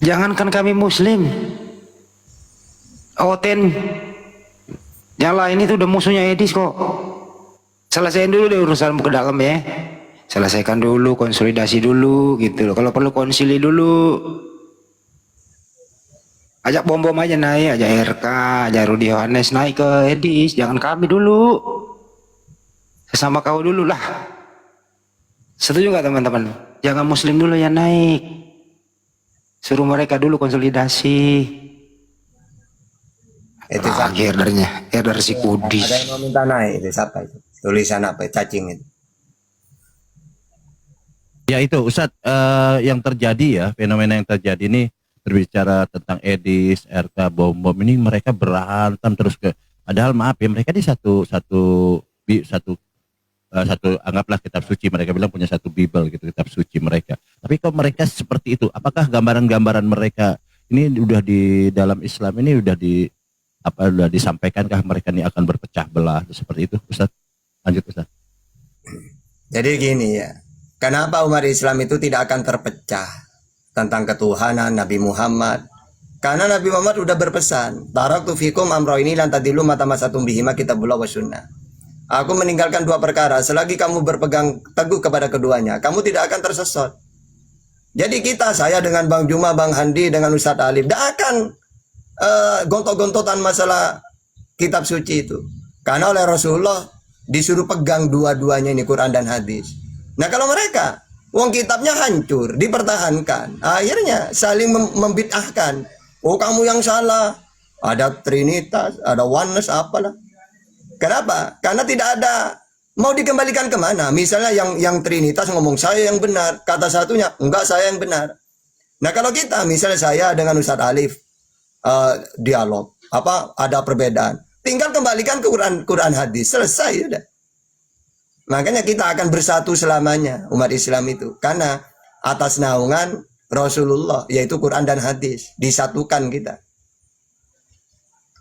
Jangankan kami muslim. Oten. Nyala ini tuh udah musuhnya Edis kok. Selesaiin dulu deh urusan ke dalam ya. Selesaikan dulu, konsolidasi dulu gitu loh. Kalau perlu konsili dulu. Ajak bom-bom aja naik, ajak RK, ajak Rudi Yohanes naik ke Edis, jangan kami dulu. Sesama kau dulu lah. Setuju nggak teman-teman? Jangan muslim dulu yang naik. Suruh mereka dulu konsolidasi. Itu lagi herdernya, herder si Kudis. Ada yang mau minta naik, itu siapa itu? Tulisan apa? Cacing itu. Ya itu Ustadz, yang terjadi ya, fenomena yang terjadi ini berbicara tentang Edis, RK, bom-bom ini mereka berantem terus padahal maaf ya mereka di satu anggaplah kitab suci, mereka bilang punya satu Bible gitu, kitab suci mereka. Tapi kalau mereka seperti itu, apakah gambaran-gambaran mereka ini udah di dalam Islam ini udah disampaikankah mereka ini akan berpecah belah seperti itu Ustadz? Lanjut Ustadz. Jadi gini ya. Kenapa umat Islam itu tidak akan terpecah tentang ketuhanan Nabi Muhammad? Karena Nabi Muhammad sudah berpesan, taraktu fikum amroini lan tadilu mata masatum bihima kitabullah wa sunnah. Aku meninggalkan dua perkara, selagi kamu berpegang teguh kepada keduanya, kamu tidak akan tersesat. Jadi saya dengan Bang Juma, Bang Handi, dengan Ustadz Alif, tidak akan gontok-gontotan masalah kitab suci itu. Karena oleh Rasulullah disuruh pegang dua-duanya ini, Quran dan hadis. Nah kalau mereka, uang kitabnya hancur, dipertahankan, akhirnya saling membid'ahkan. Oh kamu yang salah, ada Trinitas, ada Oneness, apalah. Kenapa? Karena tidak ada, mau dikembalikan kemana? Misalnya yang Trinitas ngomong saya yang benar, kata satunya enggak saya yang benar. Nah kalau kita, misalnya saya dengan Ustadz Alif, dialog, ada perbedaan, tinggal kembalikan ke Quran hadis, selesai udah. Makanya kita akan bersatu selamanya umat Islam itu karena atas naungan Rasulullah yaitu Quran dan hadis disatukan kita.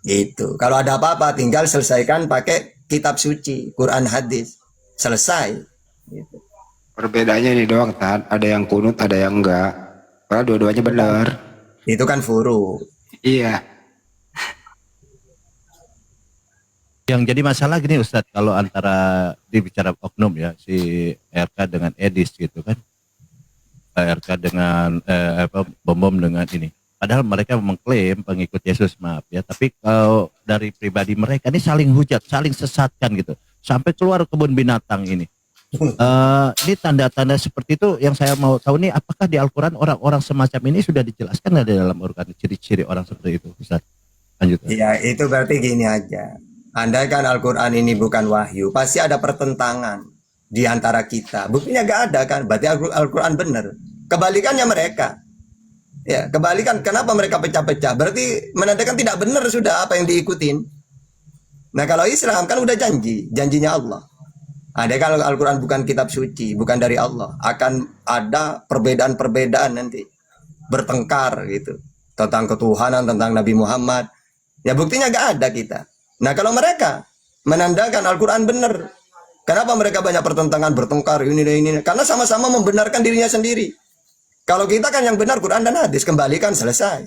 Gitu. Kalau ada apa-apa tinggal selesaikan pakai kitab suci, Quran hadis. Selesai. Gitu. Perbedaannya ini doang Tad, ada yang kunut, ada yang enggak. Padahal dua-duanya benar. Itu kan furu. Iya. Yang jadi masalah gini Ustadz, kalau antara dibicara oknum ya, si RK dengan Edis gitu kan, RK dengan bom-bom dengan ini. Padahal mereka mengklaim pengikut Yesus, maaf ya, tapi kalau dari pribadi mereka ini saling hujat, saling sesatkan gitu, sampai keluar kebun binatang ini. Ini tanda-tanda seperti itu yang saya mau tahu nih, apakah di Al-Quran orang-orang semacam ini sudah dijelaskan nggak di dalam Al-Quran ciri-ciri orang seperti itu, Ustadz? Lanjut. Iya, itu berarti gini aja. Andai kan Al-Quran ini bukan wahyu, pasti ada pertentangan di antara kita. Buktinya gak ada kan, berarti Al-Quran benar. Kebalikannya mereka. Ya, kebalikan, kenapa mereka pecah-pecah? Berarti menandakan tidak benar sudah apa yang diikutin. Nah kalau Islam kan udah janjinya Allah. Andai kan Al-Quran bukan kitab suci, bukan dari Allah, akan ada perbedaan-perbedaan nanti. Bertengkar gitu. Tentang ketuhanan, tentang Nabi Muhammad. Ya buktinya gak ada kita. Nah kalau mereka menandakan Al-Quran benar, kenapa mereka banyak pertentangan, bertengkar, ini. Karena sama-sama membenarkan dirinya sendiri. Kalau kita kan yang benar Quran dan hadis, kembalikan, selesai.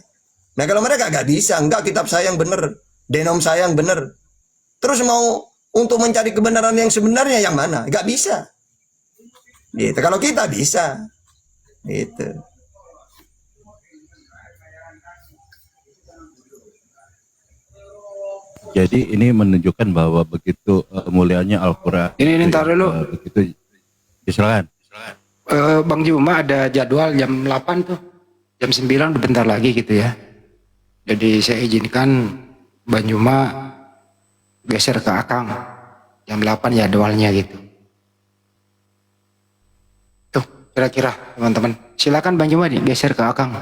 Nah kalau mereka gak bisa, enggak, kitab saya yang benar, denom saya yang benar. Terus mau untuk mencari kebenaran yang sebenarnya yang mana? Gak bisa. Gitu. Kalau kita bisa. Gitu. Jadi ini menunjukkan bahwa begitu mulianya Al-Quran. Ini ntar dulu. Begitu. Silakan. Bang Juma ada jadwal jam 8 tuh. Jam 9 udah bentar lagi gitu ya. Jadi saya izinkan Bang Juma geser ke Akang. Jam 8 jadwalnya gitu. Tuh kira-kira teman-teman. Silakan Bang Juma geser ke Akang.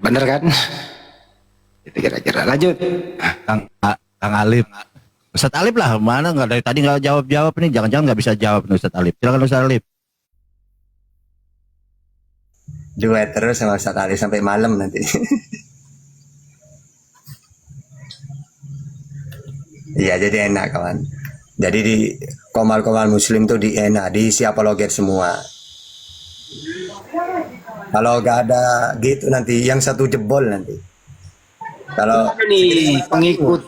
Bener kan? Itu kira-kira. Lanjut. Kang Alif. Ustadz Alif lah, mana nggak dari tadi nggak jawab nih, jangan-jangan nggak bisa jawab nih Ustadz Alif. Silakan Ustadz Alif. Duet terus sama Ustaz Ali sampai malam nanti. Iya jadi enak kawan. Jadi di komal-komal muslim tuh diisi apologet semua. Kalau gak ada gitu nanti yang satu jebol nanti. Kalau Ini pengikut.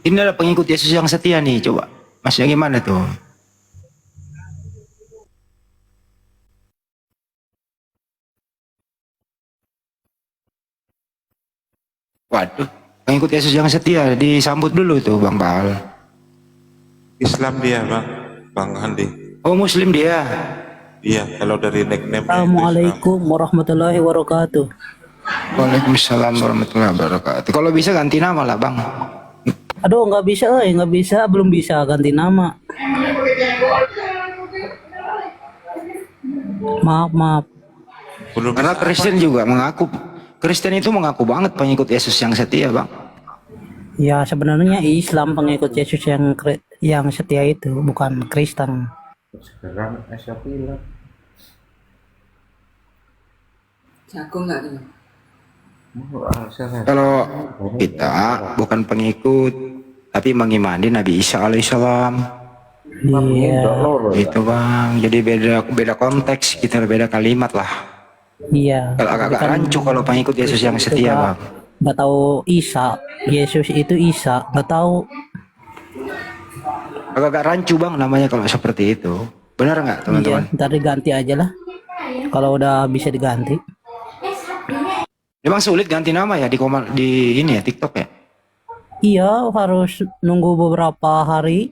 Ini ada pengikut Yesus yang setia nih, coba. Masnya gimana tuh? Waduh, pengikut Yesus yang setia disambut dulu tuh Bang Paal. Islam dia Bang Handi. Oh Muslim dia. Iya, kalau dari nickname. Assalamualaikum warahmatullahi wabarakatuh. Waalaikumsalam warahmatullahi wabarakatuh. Kalau bisa ganti nama lah Bang. Aduh, nggak bisa, belum bisa ganti nama. Maaf. Karena Kristen juga mengaku, Kristen itu mengaku banget pengikut Yesus yang setia Bang. Ya sebenarnya Islam pengikut Yesus yang setia itu, bukan Kristen. Kalau kita bukan pengikut, tapi mengimani Nabi Isa alaihissalam. Iya. Itu Bang, jadi beda konteks, kita beda kalimat lah. Iya. Kalau agak rancu kalau pengikut Yesus yang setia Bang. Nggak tahu Isa, Yesus itu Isa, nggak tahu. Agak rancu Bang namanya kalau seperti itu. Benar nggak teman-teman? Iya, ntar diganti aja lah. Kalau udah bisa diganti. Memang sulit ganti nama ya di ini ya TikTok ya? Iya, harus nunggu beberapa hari.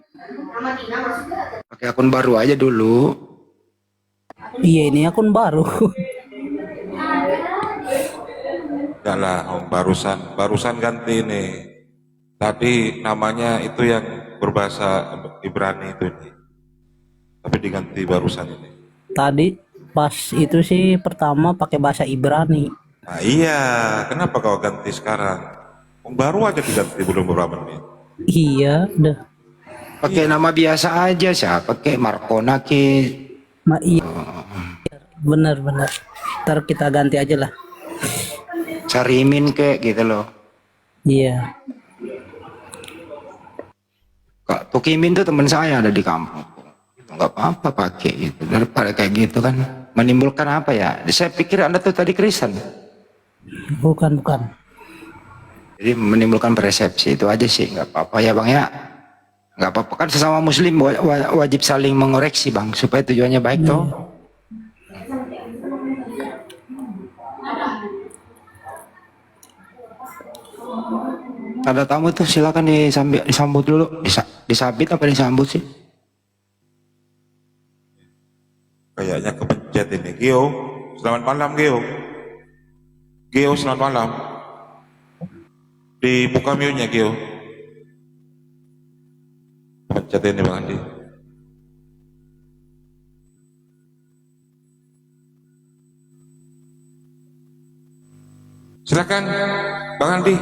Pakai akun baru aja dulu. Iya, ini akun baru. Enggak lah, barusan ganti ini. Tadi namanya itu yang berbahasa Ibrani itu ini. Tapi diganti barusan ini. Tadi pas itu sih pertama pakai bahasa Ibrani. Nah iya, kenapa kau ganti sekarang? Baru aja diganti belum beberapa menit. Iya, deh. Pakai nama biasa aja sih, pakai Markona ke. Iya. Bener. Ntar kita ganti aja lah. Carimin ke gitu loh. Iya. Kak Tukimin tuh teman saya ada di kampung. Nggak apa-apa pakai gitu. Daripada kayak gitu kan menimbulkan apa ya? Saya pikir Anda tuh tadi Kristen. Bukan. Jadi menimbulkan persepsi itu aja sih, nggak apa-apa ya Bang ya. Nggak apa-apa kan sesama Muslim wajib saling mengoreksi Bang supaya tujuannya baik toh. Ada tamu tuh silakan disambut dulu. Disabit apa disambut sih? Kayaknya kepencet ini. Gio, selamat malam Gio. Gio, selamat malam. Dibuka mute-nya, Gio. Pencet ini Bang Andi. Silakan Bang Andi,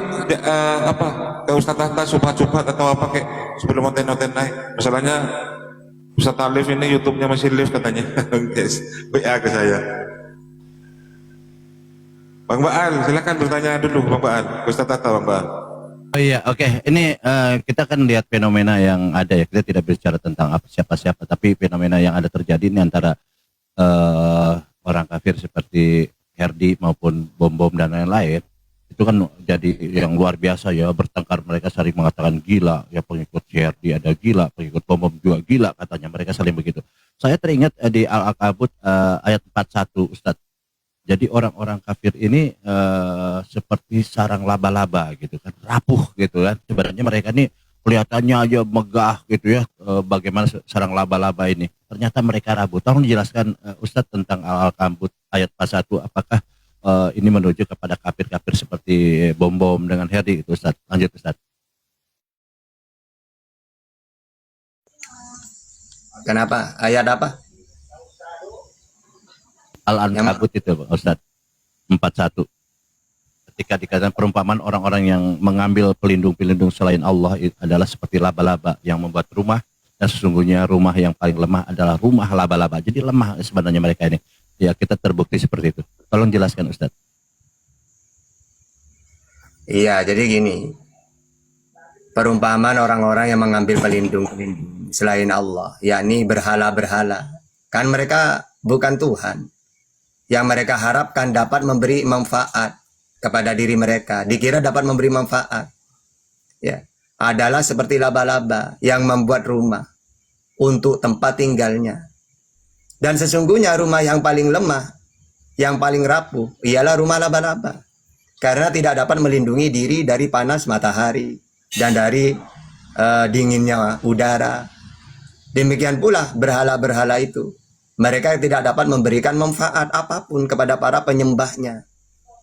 apa ke Ustaz Tata subhat atau apa kayak sebelum konten naik. Masalahnya Ustaz Alif ini YouTube-nya masih live katanya. Guys, WA ke saya. Bang Baal, silakan bertanya dulu Bang Baal. Ustaz Tata Bang Baal. Oh iya, oke. Ini kita kan lihat fenomena yang ada ya. Kita tidak bicara tentang apa siapa-siapa, tapi fenomena yang ada terjadi ini antara orang kafir seperti Herdi maupun bom-bom dan lain-lain. Itu kan jadi yang luar biasa ya, bertengkar, mereka saling mengatakan gila, ya pengikut Herdi ada gila, pengikut bom-bom juga gila, katanya mereka saling begitu. Saya teringat di Al-Ankabut ayat 41 Ustadz. Jadi orang-orang kafir ini seperti sarang laba-laba gitu kan, rapuh gitu kan. Sebenarnya mereka ini kelihatannya aja megah gitu ya, bagaimana sarang laba-laba ini. Ternyata mereka rapuh. Tolong dijelaskan Ustadz tentang Al-Ankabut ayat 41, apakah ini menuju kepada kafir-kafir seperti bom-bom dengan Herdi itu Ustadz. Lanjut Ustadz. Kenapa? Ayat apa? Al-Ankabut itu Ustadz 41. Ketika dikatakan perumpamaan orang-orang yang mengambil pelindung-pelindung selain Allah adalah seperti laba-laba yang membuat rumah, dan sesungguhnya rumah yang paling lemah adalah rumah laba-laba. Jadi lemah sebenarnya mereka ini. Ya, kita terbukti seperti itu. Tolong jelaskan Ustadz. Iya, jadi gini. Perumpamaan orang-orang yang mengambil pelindung-pelindung selain Allah, yakni berhala-berhala. Kan mereka bukan Tuhan. Yang mereka harapkan dapat memberi manfaat kepada diri mereka, dikira dapat memberi manfaat, ya, adalah seperti laba-laba yang membuat rumah untuk tempat tinggalnya. Dan sesungguhnya rumah yang paling lemah, yang paling rapuh, ialah rumah laba-laba, karena tidak dapat melindungi diri dari panas matahari dan dari dinginnya udara. Demikian pula berhala-berhala itu. Mereka tidak dapat memberikan manfaat apapun kepada para penyembahnya.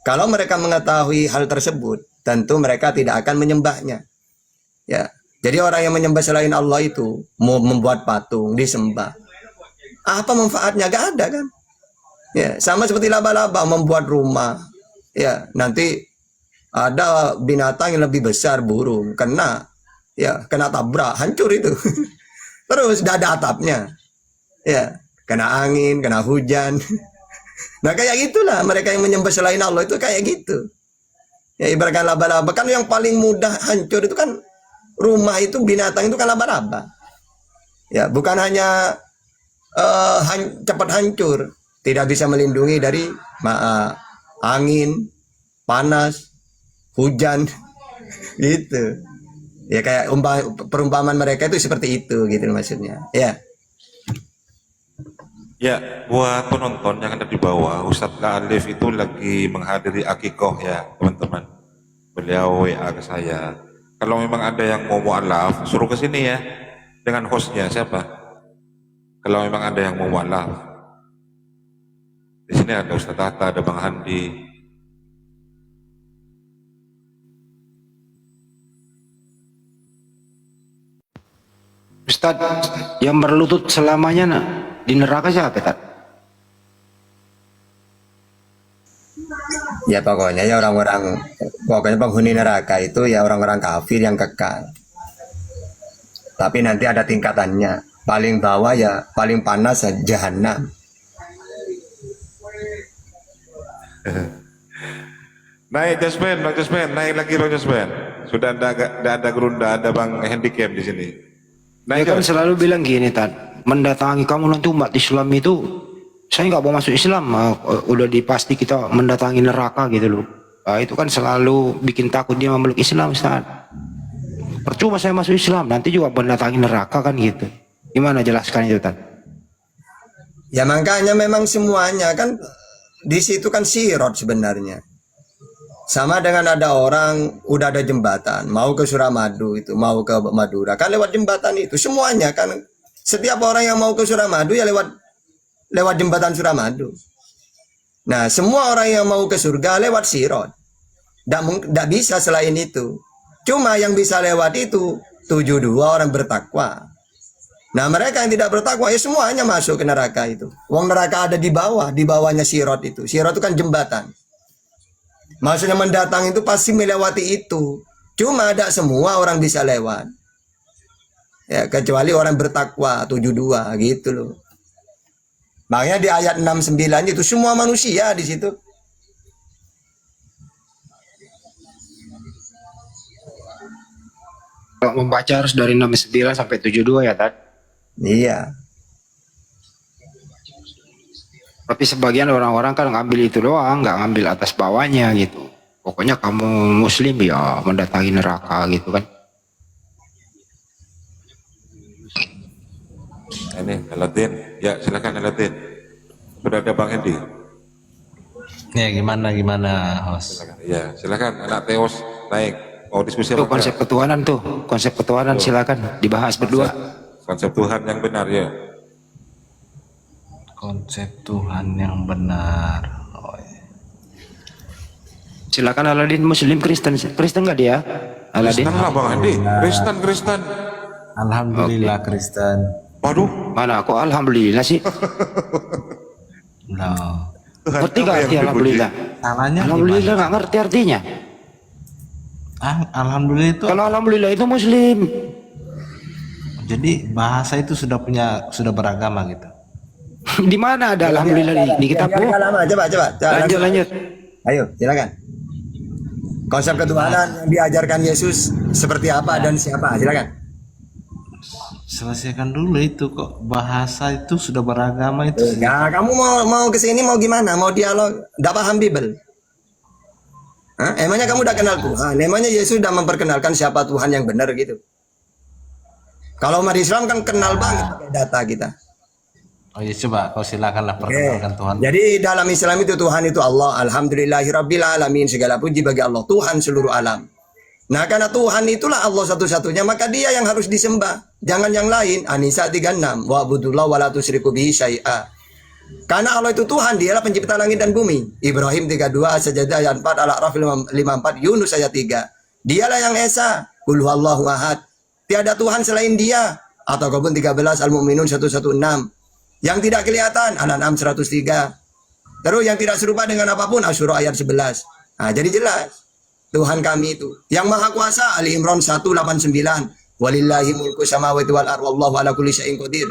Kalau mereka mengetahui hal tersebut, tentu mereka tidak akan menyembahnya. Ya, jadi orang yang menyembah selain Allah itu mau membuat patung, disembah. Apa manfaatnya? Gak ada kan? Ya, sama seperti laba-laba membuat rumah. Ya, nanti ada binatang yang lebih besar, burung, kena tabrak, hancur itu. Terus tidak ada atapnya. Ya. Kena angin, kena hujan. Nah kayak gitulah mereka yang menyembah selain Allah itu kayak gitu. Ya ibaratkan laba-laba, kan yang paling mudah hancur itu kan rumah itu, binatang itu kan laba-laba. Ya bukan hanya cepat hancur, tidak bisa melindungi dari angin, panas, hujan, gitu. Ya kayak perumpamaan mereka itu seperti itu gitu maksudnya. Ya. Ya, buat penonton yang ada di bawah, Ustadz Alif itu lagi menghadiri akikoh ya, teman-teman. Beliau WA ke saya. Kalau memang ada yang mau mu'alaf, suruh ke sini ya, dengan hostnya siapa? Kalau memang ada yang mau mu'alaf. Di sini ada Ustadz Tata, ada Bang Handi. Ustadz, yang berlutut selamanya nak di neraka siapa Tad? Ya pokoknya penghuni neraka itu ya orang-orang kafir yang kekal. Tapi nanti ada tingkatannya. Paling bawah ya paling panas jahanam. Naik Jaspen, naik lagi Bang Jaspen. Sudah ada Gerunda, ada Bang Handicap di sini. Dia kan selalu bilang gini Tad, mendatangi kamu nanti umat Islam itu, saya nggak mau masuk Islam, udah dipasti kita mendatangi neraka gitu loh. Nah, itu kan selalu bikin takut dia memeluk Islam Ustaz. Percuma saya masuk Islam, nanti juga mendatangi neraka kan gitu. Gimana jelaskan itu Tad? Ya makanya memang semuanya kan di situ kan sirot sebenarnya. Sama dengan ada orang udah ada jembatan mau ke Suramadu itu, mau ke Madura kan lewat jembatan itu semuanya kan, setiap orang yang mau ke Suramadu ya lewat jembatan Suramadu. Nah semua orang yang mau ke surga lewat sirot, tidak bisa selain itu. Cuma yang bisa lewat itu 72 orang bertakwa. Nah mereka yang tidak bertakwa ya semuanya masuk ke neraka itu. Wong neraka ada di bawah, di bawahnya Sirat itu. Sirat itu kan jembatan. Maksudnya mendatang itu pasti melewati itu. Cuma ada semua orang bisa lewat. Ya kecuali orang bertakwa 72 gitu loh. Makanya di ayat 69 itu semua manusia di situ. Kalau membaca harus dari 69 sampai 72 ya, Tad? Iya. Tapi sebagian orang-orang kan ngambil itu doang, nggak ngambil atas bawahnya gitu. Pokoknya kamu muslim ya mendatangi neraka gitu kan. Ini Aladin, ya silakan Aladin. Sudah ada Bang Hendi. Ya gimana host? Ya silakan anak Teos naik. Mau diskusi Itu apa? konsep ketuhanan tuh, konsep ketuhanan silakan dibahas berdua. Konsep Tuhan yang benar ya. Konsep Tuhan yang benar. Oh, iya. Silakan Aladin, Muslim, Kristen nggak dia? Aladin. Kristen lah Bang Hendi. Kristen. Alhamdulillah Kristen. Waduh. Mana aku alhamdulillah sih. No. Ngerti nggak arti alhamdulillah? Salahnya Alhamdulillah nggak ngerti artinya. Alhamdulillah itu. Kalau alhamdulillah itu Muslim. Jadi bahasa itu sudah beragama gitu. Di mana ada alhamdulillah di kitabmu? Coba. Lanjut. Ayo, silakan. Konsep ketuhanan yang diajarkan Yesus seperti apa dan siapa? Silakan. Selesaikan dulu itu, kok bahasa itu sudah beragama itu. Nah, kamu mau ke sini mau gimana? Mau dialog? Enggak paham Bible? Hah? Emangnya kamu udah kenal Tuhan? Emangnya Yesus udah memperkenalkan siapa Tuhan yang benar gitu? Kalau umat Islam kan kenal banget pakai data kita. Oh iya, coba kau silakanlah perkenalkan Tuhan. Jadi dalam Islam itu Tuhan itu Allah, alhamdulillahirabbil alamin, segala puji bagi Allah, Tuhan seluruh alam. Nah, karena Tuhan itulah Allah satu-satunya, maka Dia yang harus disembah, jangan yang lain. An-Nisa 36, wa'budullah wa la tusyriku bihi syai'a. Karena Allah itu Tuhan, Dialah pencipta langit dan bumi. Ibrahim 32, Sajadah ayat 4, Al-A'raf 54, Yunus ayat 3. Dialah yang Esa, Qul huwallahu ahad. Tiada Tuhan selain Dia. Atau Qur'an 13, Al-Mu'minun 116. Yang tidak kelihatan, Al-An'am 103. Terus yang tidak serupa dengan apapun, Asy-Syura ayat 11. Nah, jadi jelas Tuhan kami itu yang Maha Kuasa, Ali Imran 189. Walillahi mulku samawati wal ardh wallahu ala kulli syai'in qadir.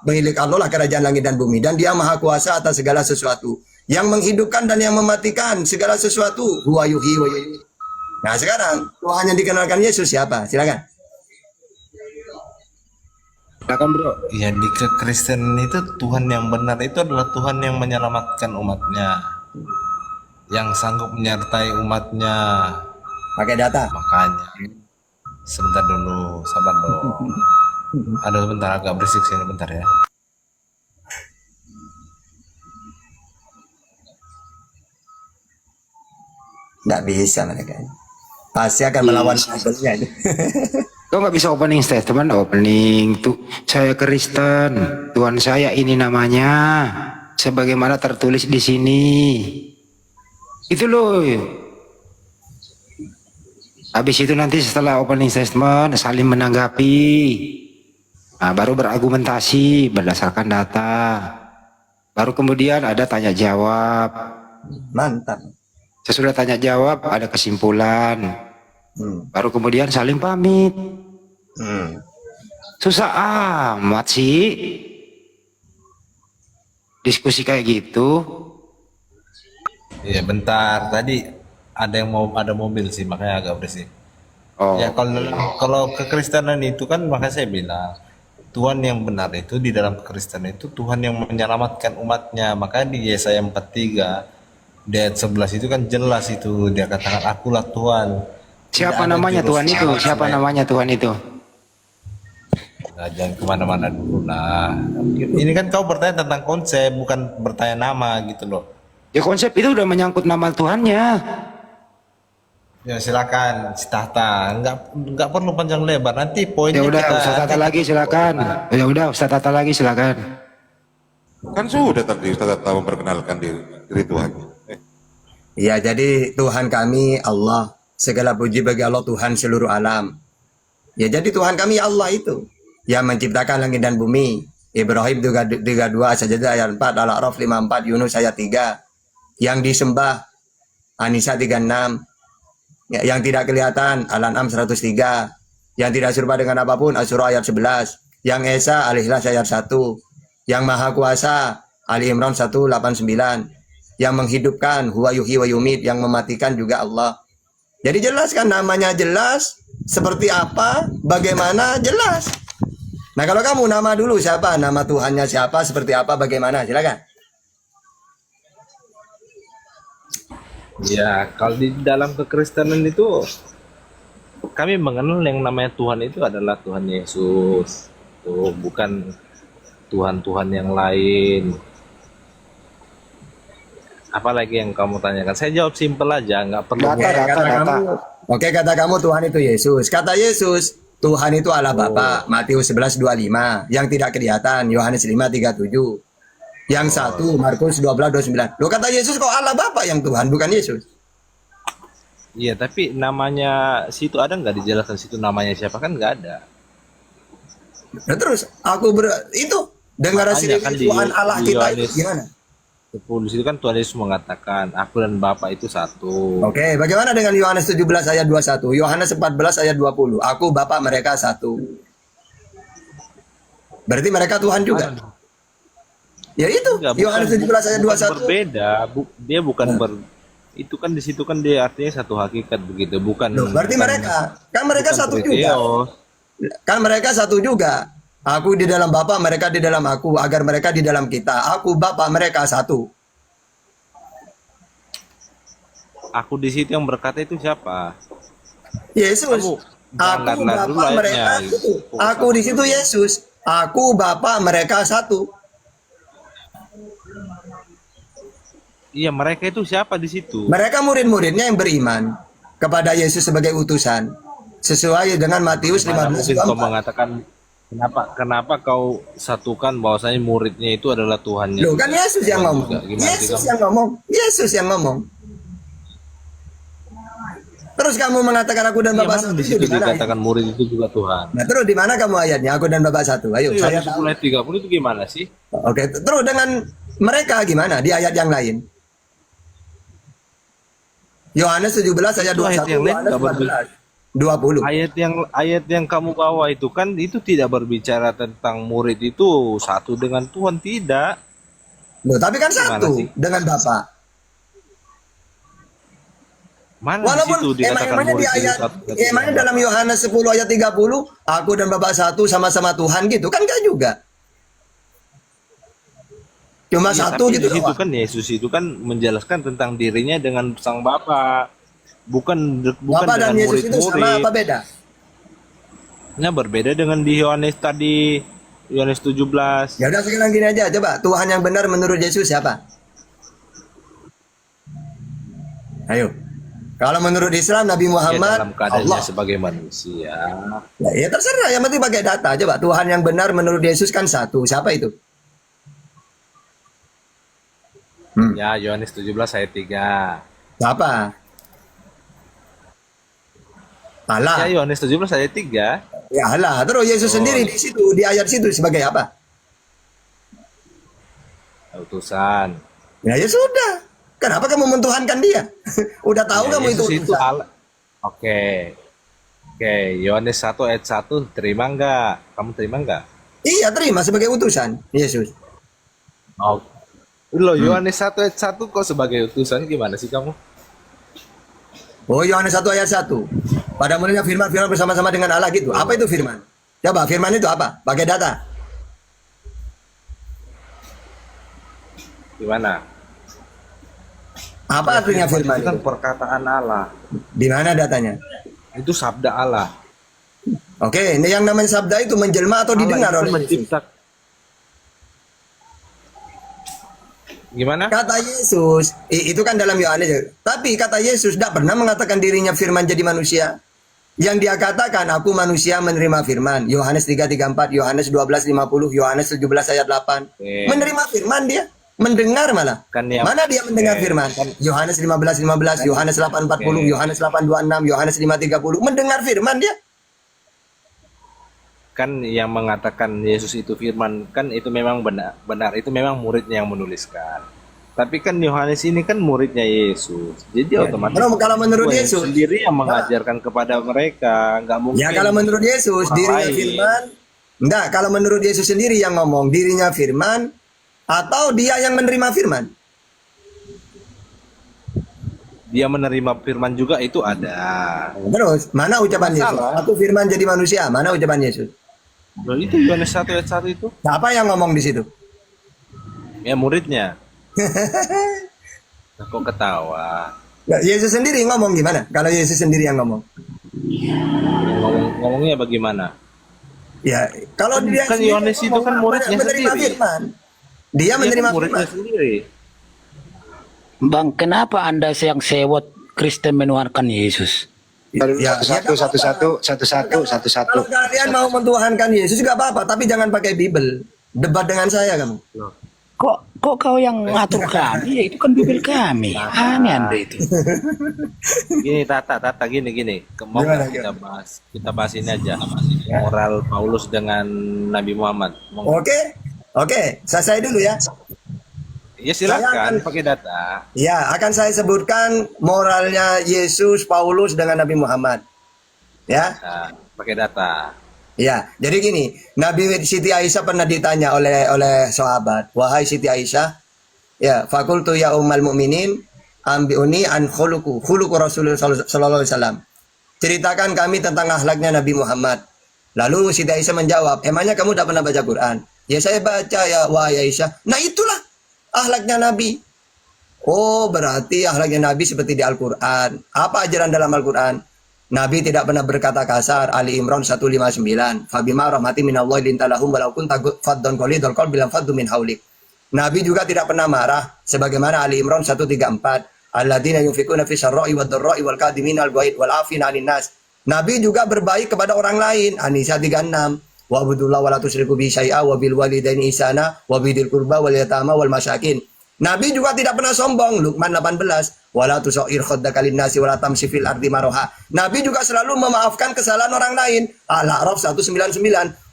Milik Allah lah kerajaan langit dan bumi, dan Dia Maha Kuasa atas segala sesuatu, yang menghidupkan dan yang mematikan segala sesuatu. Huwa yuhyi wa yumiit. Nah, sekarang Tuhan yang dikenalkan Yesus siapa? Silakan. Silakan bro. Ya, di kekristenan itu Tuhan yang benar itu adalah Tuhan yang menyelamatkan umatnya, yang sanggup menyertai umatnya. Pakai data. Makanya sebentar dulu, sabar dong. Ada bentar, agak berisik sini bentar ya. Nggak bisa mereka. Pasti akan melawan Bible-nya. Kau nggak bisa opening statement, opening tuh saya Kristen, Tuhan saya ini namanya, sebagaimana tertulis di sini. Itu loh. Habis itu nanti setelah opening statement saling menanggapi. Nah, baru berargumentasi berdasarkan data. Baru kemudian ada tanya jawab. Mantap. Sesudah tanya jawab ada kesimpulan. Baru kemudian saling pamit. Susah amat sih diskusi kayak gitu. Iya bentar, tadi ada mobil sih, makanya agak berisik. Oh. Ya kalau kekristenan itu kan, makanya saya bilang Tuhan yang benar itu di dalam kekristenan itu Tuhan yang menyelamatkan umatnya. Makanya di Yesaya 43 di ayat 11 itu kan jelas itu, dia katakan akulah Tuhan. Siapa namanya Tuhan itu? Siapa namanya Tuhan itu? Nah, jangan kemana-mana dulu lah. Ini kan kau bertanya tentang konsep, bukan bertanya nama gitu loh. Ya konsep itu udah menyangkut nama Tuhannya. Ya silakan, Tahta. Nggak perlu panjang lebar. Nanti poinnya Ya udah, kita Ustaz Tata lagi silakan. Ya udah, Ustaz Tata lagi silakan. Kan sudah tadi Ustaz Tata memperkenalkan diri Tuhan. Ya, jadi Tuhan kami Allah Segala puji bagi Allah Tuhan seluruh alam. Ya jadi Tuhan kami ya Allah itu yang menciptakan langit dan bumi. Ibrahim 32 Sajadah ayat 4, Al-A'raf 54, Yunus ayat 3. Yang disembah An-Nisa 36. Yang tidak kelihatan Al-An'am 103. Yang tidak serupa dengan apapun Asy-Syura ayat 11. Yang Esa Al-Ikhlas ayat 1. Yang Maha Kuasa Ali Imran 189. Yang menghidupkan Huwa Yuhyi wa Yumit, yang mematikan juga Allah. Jadi jelas kan, namanya jelas, seperti apa, bagaimana, jelas. Nah kalau kamu nama dulu siapa, nama Tuhannya siapa, seperti apa, bagaimana, silakan. Ya, kalau di dalam kekristenan itu kami mengenal yang namanya Tuhan itu adalah Tuhan Yesus. Tuh, bukan Tuhan-Tuhan yang lain. Apalagi yang kamu tanyakan? Saya jawab simpel aja, nggak perlu. Oke, kata kamu Tuhan itu Yesus. Kata Yesus, Tuhan itu Allah Bapa. Matius 11:25. Yang tidak kelihatan, Yohanes 5:37. Yang satu, Markus 12:29. Loh, kata Yesus kok Allah Bapa yang Tuhan, bukan Yesus? Iya, tapi namanya situ ada nggak dijelaskan situ namanya siapa, kan nggak ada. Nah, terus itu deklarasi Makanya kan Tuhan Allah di kita itu Yohanes gimana? 10 situ kan Tuhan Yesus mengatakan, aku dan Bapa itu satu. Oke, bagaimana dengan Yohanes 17 ayat 21? Yohanes 14 ayat 20. Aku Bapa mereka satu. Berarti mereka Tuhan juga. Ya itu, Enggak, Yohanes 17 ayat 21. Berbeda, dia bukan itu kan di situ kan dia artinya satu hakikat begitu, bukan. Loh, berarti mereka satu juga. Kan mereka satu juga. Aku di dalam Bapa, mereka di dalam aku, agar mereka di dalam kita. Aku Bapa, mereka satu. Aku di situ yang berkata itu siapa? Yesus. Aku Bapa, mereka satu. Aku di situ Yesus. Aku Bapa, mereka satu. Iya, mereka itu siapa di situ? Mereka murid-muridnya yang beriman kepada Yesus sebagai utusan. Sesuai dengan Matius 15:24. Mungkin kau mengatakan kenapa kau satukan bahwasanya muridnya itu adalah Tuhannya? Loh, kan Yesus yang ngomong. Yesus yang ngomong. Terus kamu mengatakan aku dan Bapa satu. Di situ dikatakan murid itu juga Tuhan. Nah, terus di mana kamu ayatnya aku dan Bapa satu? Ayo, saya tahu. 10:30 itu gimana sih? Oke, terus dengan mereka gimana di ayat yang lain? Yohanes 17 ayat 21, Yohanes 14. 20. Ayat yang kamu bawa itu kan itu tidak berbicara tentang murid itu satu dengan Tuhan, tidak. Loh, tapi kan satu dengan Bapa. Mana Walaupun di situ dikatakan emangnya di murid itu ayat satu? emangnya dalam Yohanes 10 ayat 30 aku dan Bapa satu sama-sama Tuhan gitu kan enggak juga. Cuma Iya, satu tapi gitu di situ doang. kan Yesus itu kan menjelaskan tentang dirinya dengan Sang Bapa. Bukan Bapa dan dengan Yesus itu sama apa beda? Nah, berbeda dengan di Yohanes tadi, Yohanes 17. Ya udah sekarang gini aja, coba Tuhan yang benar menurut Yesus siapa? Ayo. Kalau menurut Islam Nabi Muhammad Dalam keadaannya Allah. sebagai manusia. Ya terserah, yang penting pakai data. Coba Tuhan yang benar menurut Yesus kan satu. Siapa itu? Ya, Yohanes 17 ayat 3. Siapa? Allah. Ya, Yohanes 17 ayat 3. Ya Allah. Terus Yesus sendiri di situ, di ayat situ sebagai apa? Utusan. Ya sudah. Kenapa kamu mentuhankan dia? Udah tahu Ya, kamu itu Yesus itu utusan. Allah. Oke, Yohanes 1 ayat 1 terima enggak? Kamu terima enggak? Iya, terima sebagai utusan Yesus. Oh. Loh, Yohanes 1 ayat 1 kok sebagai utusan, gimana sih kamu? Oh, Yohanes 1 ayat 1. Pada mulanya firman bersama-sama dengan Allah gitu. Apa itu firman? Coba firman itu apa? Pakai data. Gimana? Apa artinya firman itu kan itu? perkataan Allah. Di mana datanya? Itu sabda Allah. Oke, ini yang namanya sabda itu menjelma atau didengar Allah itu oleh Yesus? Gimana? Kata Yesus, itu kan dalam Yohanes. Tapi kata Yesus tidak pernah mengatakan dirinya firman jadi manusia. Yang dia katakan, aku manusia menerima firman. Yohanes 3:34, Yohanes 12:50, Yohanes 17 ayat 8. Menerima firman dia. mendengar malah. Kan yang Mana dia mendengar firman? Yohanes 15:15, Yohanes 8:40, Yohanes 8:26, Yohanes 5:30, mendengar firman dia. kan yang mengatakan Yesus itu firman kan itu memang benar itu memang muridnya yang menuliskan. Tapi kan Yohanes ini kan muridnya Yesus, jadi otomatis Kalau menurut Tuhan Yesus sendiri yang mengajarkan kepada mereka, nggak mungkin. Ya kalau menurut Yesus orang dirinya lain. firman. Enggak, kalau menurut Yesus sendiri yang ngomong dirinya firman atau dia yang menerima firman. Dia menerima firman juga itu ada. Terus mana ucapan Yesus? Aku firman jadi manusia. Mana ucapan Yesus? Loh, itu Yohanes 1 ayat 1 itu. Siapa yang ngomong di situ? Ya muridnya. Kok ketawa? Ya, Yesus sendiri ngomong gimana? Kalau Yesus sendiri yang ngomong. Ngomongnya bagaimana? Ya, kalau dia kan sendiri Yohanes itu kan muridnya menerima sendiri. firman. Dia menerima muridnya firman. sendiri. Bang, kenapa Anda yang sewot Kristen menuhankan Yesus? Ya, satu-satu. Kalau kalian mau mentuhankan Yesus juga apa-apa, tapi jangan pakai Bible. Debat dengan saya kamu. Kok kau yang ngatur kami? Ya, itu kan Bibel kami. Aneh Anda itu. Gini Tata gini. Mau Gimana, kita bahas ini aja. Moral Paulus dengan Nabi Muhammad. Oke, selesai dulu ya. Ya silakan pakai data. Ya, akan saya sebutkan moralnya Yesus, Paulus dengan Nabi Muhammad. Ya. Nah, pakai data. Ya, jadi gini, Nabi Siti Aisyah pernah ditanya oleh sahabat, wahai Siti Aisyah, ya, fakultu ya ummal mukminin, ambiuni an khuluqu Rasulullah sallallahu alaihi wasallam. Ceritakan kami tentang akhlaknya Nabi Muhammad. Lalu Siti Aisyah menjawab, emangnya kamu tidak pernah baca Quran? Ya saya baca ya wahai Aisyah. Nah itulah akhlaknya Nabi. Oh berarti akhlaknya Nabi seperti di Al-Quran. Apa ajaran dalam Al-Quran? Nabi tidak pernah berkata kasar. Ali Imran 159. Fabima rahmati minallahi lintalahum walau kunta faddon qalidul qalbi lam faddu min haulik. Nabi juga tidak pernah marah sebagaimana Ali Imran 134. Alladzina yunfikuna fi syarra'i wad dharra'i wal kadhimina al ghaid wal 'afina 'anil nas. Nabi juga berbaik kepada orang lain. An-Nisa 36. Wa abudullah wa la tusyriku bi syai'a wa bil walidaini ihsana wa bidil qurba wal yatama wal masakin. Nabi juga tidak pernah sombong. Luqman 18. Wala tusair khaddaka linnasi wala tamshi fil ardi maraha. Nabi juga selalu memaafkan kesalahan orang lain. Al-A'raf 199.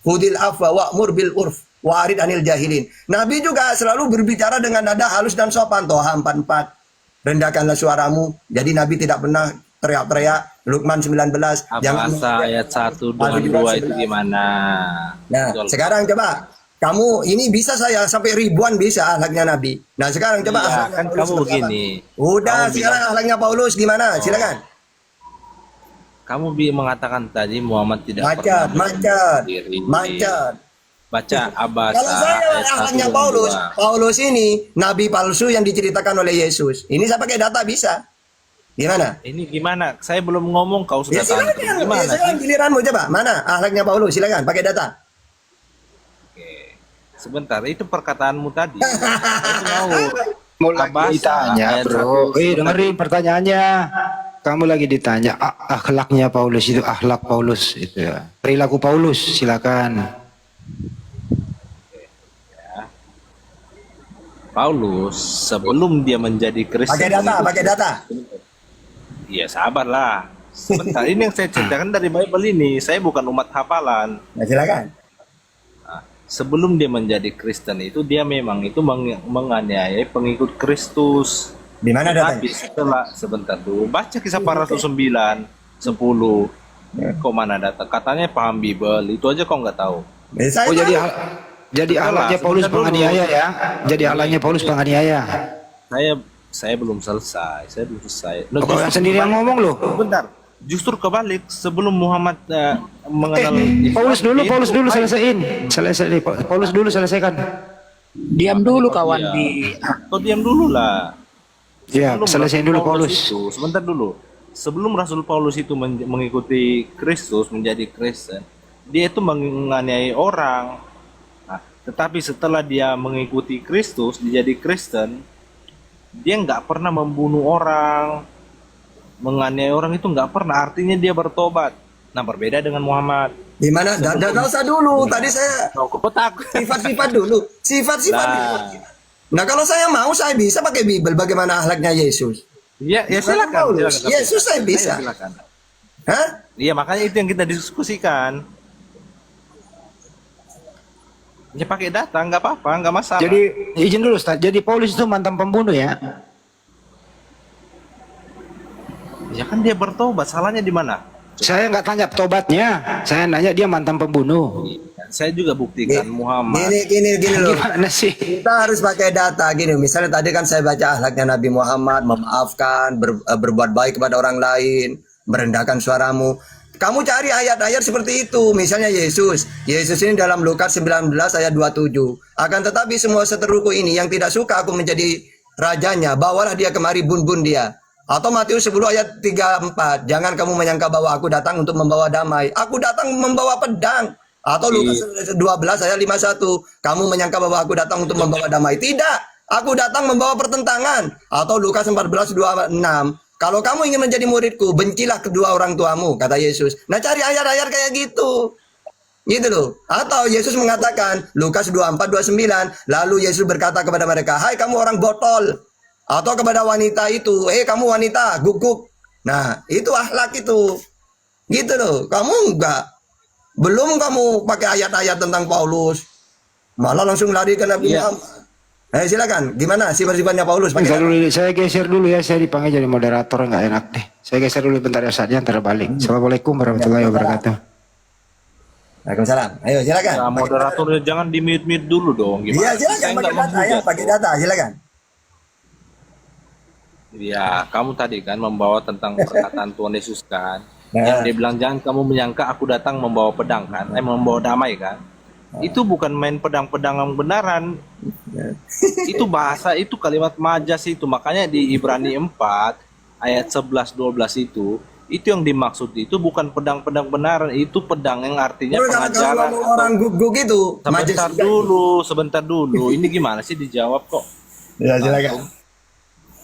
Khudil afwa wa'mur bil urf wa'rid anil jahilin. Nabi juga selalu berbicara dengan nada halus dan sopan. Toha 44. Rendahkanlah suaramu. Jadi Nabi tidak pernah teriak-teriak. Luqman 19. Bahasa ayat 1 dengan 2 itu gimana? Nah, sekarang coba kamu ini bisa saya sampai ribuan bisa akhlaknya Nabi. Nah, sekarang coba Iya, akhlaknya kan Paulus kamu berapa? begini. Udah, Kamu sekarang akhlaknya Paulus gimana? Silakan. Kamu mengatakan tadi Muhammad tidak Macet. Baca Abasa. Kalau saya akhlaknya Paulus, Paulus ini nabi palsu yang diceritakan oleh Yesus. Ini saya pakai data bisa. Gimana? Ini gimana? Saya belum ngomong kau sudah Ya silakan. tantrum. Gimana? Silakan giliranmu coba. Mana akhlaknya Paulus? Silakan pakai data. Sebentar, itu perkataanmu tadi. Saya Mau lagi ditanya bro. Dengerin pertanyaannya. Kamu lagi ditanya akhlaknya Paulus itu akhlak Paulus itu ya. Perilaku Paulus silakan. Paulus sebelum dia menjadi Kristen. Pakai data. Iya sabarlah. Sebentar, ini yang saya ceritakan dari Bible ini. Saya bukan umat hafalan. Nah, silakan. Sebelum dia menjadi Kristen itu dia memang itu menganiaya pengikut Kristus. Di mana datanya? Tapi setelah sebentar dulu baca kisah para rasul 9, 10. Kok mana data? Katanya paham Bible. Itu aja kok nggak tahu. Oh jadi akhlaknya Paulus penganiaya ya. Jadi akhlaknya Paulus penganiaya. Saya belum selesai. Kok yang sendiri yang ngomong loh? Bentar. Justru kebalik sebelum Muhammad mengenal Paulus dulu selesaiin. Paulus dulu selesaikan. Diam dulu kawan Kau diam dulu lah. Ya, selesaiin dulu Paulus. Sebentar dulu. Sebelum Rasul Paulus itu mengikuti Kristus menjadi Kristen, dia itu menganiaya orang. Nah, tetapi setelah dia mengikuti Kristus, dia jadi Kristen, dia nggak pernah membunuh orang. Menganiaya orang itu nggak pernah, artinya dia bertobat. Nah berbeda dengan Muhammad. Di mana? Nggak usah dulu. Tadi saya sifat-sifat dulu. Sifat-sifat dulu. Nah kalau saya mau, saya bisa pakai Bible. Bagaimana akhlaknya Yesus? Iya, ya silakan. silakan. Yesus saya bisa. Ayo, silakan. Hah? Iya, makanya itu yang kita diskusikan. Ya pakai data, nggak apa-apa, nggak masalah. Jadi izin dulu Ustaz, jadi Paulus itu mantan pembunuh ya? Ya kan dia bertobat, salahnya di mana? Saya nggak tanya tobatnya, saya nanya dia mantan pembunuh. Saya juga buktikan Muhammad. Gini loh. Gimana sih? Kita harus pakai data gini. Misalnya tadi kan saya baca akhlaknya Nabi Muhammad, memaafkan, berbuat baik kepada orang lain, merendahkan suaramu. Kamu cari ayat-ayat seperti itu. Misalnya Yesus. Yesus ini dalam Lukas 19 ayat 27. Akan tetapi semua seteruku ini yang tidak suka aku menjadi rajanya, bawalah dia kemari, bun-bun dia. Atau Matius 10 ayat 34. Jangan kamu menyangka bahwa aku datang untuk membawa damai. Aku datang membawa pedang. Atau Lukas 12 ayat 51. Kamu menyangka bahwa aku datang untuk membawa damai. Tidak. Aku datang membawa pertentangan. Atau Lukas 14 26. Kalau kamu ingin menjadi muridku, bencilah kedua orang tuamu, kata Yesus. Nah cari ayat-ayat kayak gitu. Gitu loh. Atau Yesus mengatakan, Lukas 24, 29. Lalu Yesus berkata kepada mereka, hai kamu orang botol. Atau kepada wanita itu, kamu wanita, guguk. Nah itu akhlak itu. Gitu loh. Kamu enggak. Belum kamu pakai ayat-ayat tentang Paulus. Malah langsung lari ke Nabi Muhammad. Silakan, gimana sifat-sifatnya Paulus? Saya geser dulu ya, saya dipanggil jadi moderator, nggak enak deh. Saya geser dulu bentar ya, saatnya ntar balik. Assalamualaikum warahmatullahi wabarakatuh. Waalaikumsalam. Ayo silakan. Ya, moderatornya jangan di mute dulu dong. Gimana? Iya silakan pakai data ya, pakai data silakan. Ya, kamu tadi kan membawa tentang perkataan Tuhan Yesus kan. Yang dia bilang jangan kamu menyangka aku datang membawa pedang kan, membawa damai kan. Itu bukan main pedang-pedang yang benaran. Itu bahasa, itu kalimat majas itu. Makanya di Ibrani 4 ayat 11 12 itu yang dimaksud itu bukan pedang-pedang benaran, itu pedang yang artinya pengajaran. Kalau orang guguk itu sebentar dulu. Ini gimana sih dijawab kok? Ya silakan.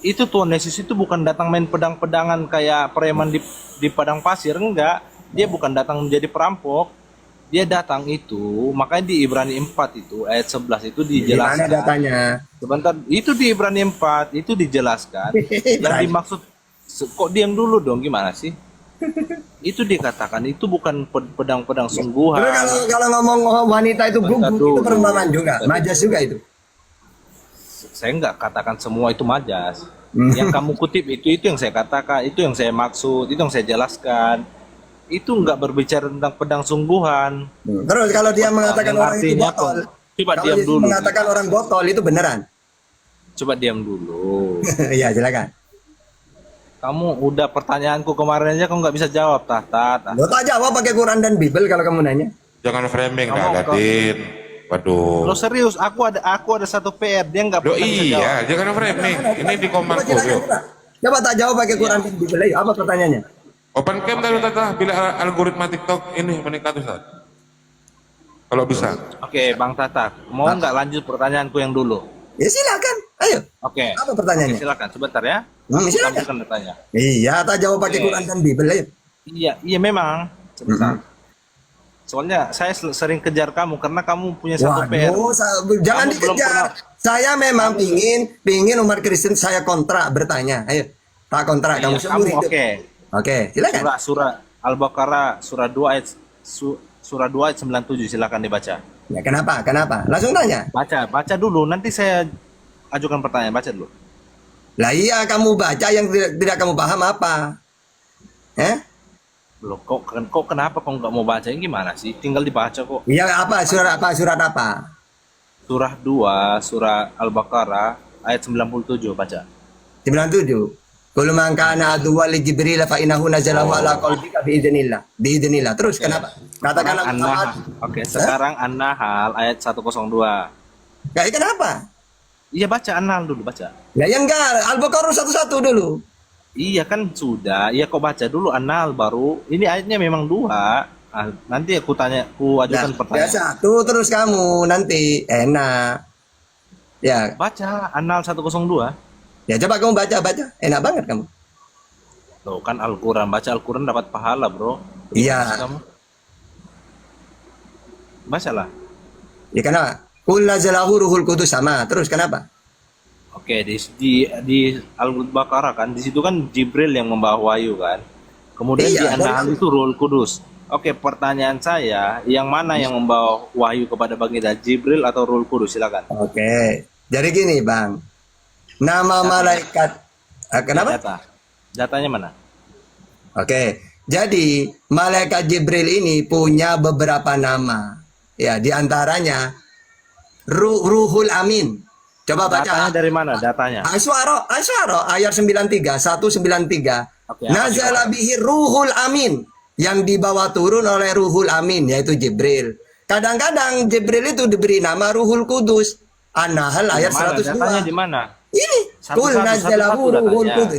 Itu Tuhan Yesus itu bukan datang main pedang-pedangan kayak preman di padang pasir, enggak. Dia bukan datang menjadi perampok. Dia datang itu, makanya di Ibrani 4 itu ayat 11 itu dijelaskan. Gimana datanya? Sebentar, itu di Ibrani 4 itu dijelaskan. Yang dimaksud, kok diam dulu dong, gimana sih? Itu dikatakan itu bukan pedang-pedang sungguhan. Kalau ngomong wanita itu guguk, itu perumpamaan juga, majas juga itu. Saya nggak katakan semua itu majas. Yang kamu kutip itu yang saya katakan, itu yang saya maksud, itu yang saya jelaskan. Itu nggak berbicara tentang pedang sungguhan. Terus kalau dia mengatakan orang itu botol, coba diam dulu. Mengatakan orang botol itu beneran? Coba diam dulu. Iya silakan. Kamu udah pertanyaanku kemarin aja kamu nggak bisa jawab, Tata. Lo tak jawab pakai Quran dan Bible kalau kamu nanya. Jangan framing lah, Latin. Waduh. Lo serius? Aku ada satu PR, dia nggak pernah bisa jawab. Iya, jangan framing. Ini di komanku yuk. Coba tak jawab pakai Quran dan Bible. Ayo, apa pertanyaannya? Open cam tadi Tata, bila algoritma TikTok ini meningkat Ustaz. Kalau bisa. Oke, Bang Tata, mau nggak lanjut pertanyaanku yang dulu? Ya silakan, ayo. Oke. Apa pertanyaannya? Oke, silakan, sebentar ya. Silakan. Lanjutkan bertanya. Iya, tak jawab pakai Quran dan Bible ayo. Iya memang. Sebentar. Soalnya saya sering kejar kamu karena kamu punya satu PR. Jangan dikejar. Saya memang pingin umat Kristen saya kontrak bertanya. Ayo, tak kontrak kamu sendiri. Oke, silakan. Surah Al-Baqarah surah 2 ayat 97 silakan dibaca. Ya, kenapa? Langsung tanya. Baca dulu, nanti saya ajukan pertanyaan, baca dulu. Lah iya, kamu baca yang tidak kamu paham apa? Loh, kok kenapa kok nggak mau baca? Ini gimana sih? Tinggal dibaca kok. Iya, surat apa? Surah 2, surah Al-Baqarah ayat 97 baca. 97. Qul man kana aduwwan li Jibril fa innahu nazalahu ala qalbika biidznillah. Terus kenapa? Katakanlah Muhammad. Oke, sekarang An-Nahl ayat 102. Kayak kenapa? Iya, baca An-Nahl dulu, baca. Ya enggak, Al-Baqarah satu-satu dulu. Iya kan sudah, iya kok baca dulu An-Nahl baru. Ini ayatnya memang 2. Nanti aku ajukan pertanyaan. Ya satu terus kamu nanti enak. Ya. Baca An-Nahl 102. Ya coba kamu baca, enak banget kamu. Loh kan Al-Quran, baca Al-Quran dapat pahala bro. Iya. Kamu? Bacalah. Ya kenapa? Qul nazalahu ruhul qudus sama. Terus kenapa? Oke, di Al-Baqarah kan, di situ kan Jibril yang membawa wahyu kan. Kemudian di Iya, An-Nahl itu Ruhul Kudus. Oke, pertanyaan saya, yang mana yang membawa wahyu kepada baginda, Jibril atau Ruhul Kudus? Silakan. Oke. Jadi gini, Bang. Nama malaikat kenapa? Datanya mana? Oke. Jadi, malaikat Jibril ini punya beberapa nama. Ya, di antaranya Ruhul Amin. Coba baca. Datanya dari mana? Datanya. Asy'ara ayat 93, 193. Oke, Nazala bihi Ruhul Amin, yang dibawa turun oleh Ruhul Amin, yaitu Jibril. Kadang-kadang Jibril itu diberi nama Ruhul Kudus. An-Nahl ayat Mana? 102. Datanya di mana? Ini Kul nazalahu Ruhul Kudus.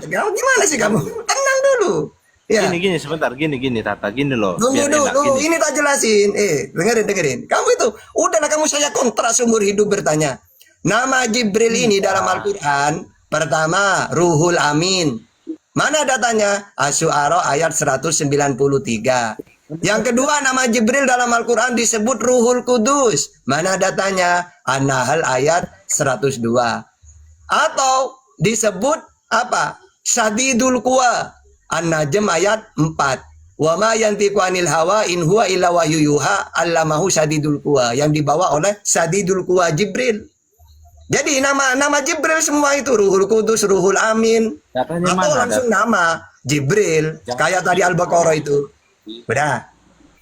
Gimana sih kamu? Tenang dulu. Ya. Gini sebentar, gini Tata, gini loh. Tunggu biar enak, dulu, gini. ini tak jelasin. Dengerin. Kamu itu, udahlah kamu saya kontrak seumur hidup bertanya. Nama Jibril ini dalam Al-Quran, pertama, Ruhul Amin. Mana datanya? Asy-Syu'ara ayat 193. Yang kedua, nama Jibril dalam Al-Quran disebut Ruhul Kudus. Mana datanya? An-Nahl ayat 102. Atau disebut apa? Syadidul Quwa. An-Najm ayat 4. Wa ma yantiqu anil hawa in huwa illa wahyu yuha allamahu syadidul quwa, yang dibawa oleh Syadidul Quwa Jibril. Jadi nama Jibril semua itu Ruhul Kudus, Ruhul Amin. Datanya Atau mana? langsung nama Jibril kayak tadi Al-Baqarah itu. Udah.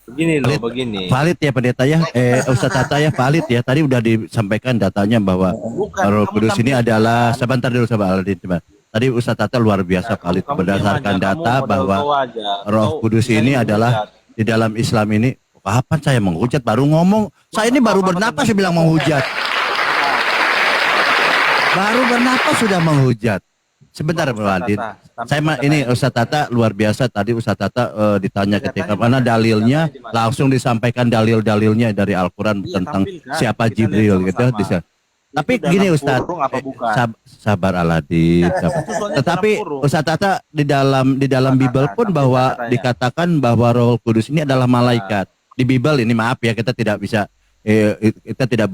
Begini loh, begini. Valid ya pendeta ya, Ustaz Tata ya, valid ya. Tadi udah disampaikan datanya bahwa Roh Kudus ini adalah, sebentar dulu sahabat Aladin. Tadi Ustaz Tata luar biasa valid berdasarkan data bahwa Roh Kudus ini adalah di dalam Islam ini. Kapan saya menghujat baru ngomong? Saya ini baru bernapas saya bilang menghujat. Baru bernapas sudah menghujat. Sebentar Pak Aladin. Ini Ustaz Tata luar biasa. Tadi Ustaz Tata ditanya ketika mana dalilnya, langsung disampaikan dalil-dalilnya dari Al-Quran tentang siapa Jibril gitu. Tapi gini Ustaz, sabar Aladin. Tetapi Ustaz Tata di dalam Bible pun bahwa dikatakan bahwa Roh Kudus ini adalah malaikat. Di Bible ini maaf ya, kita tidak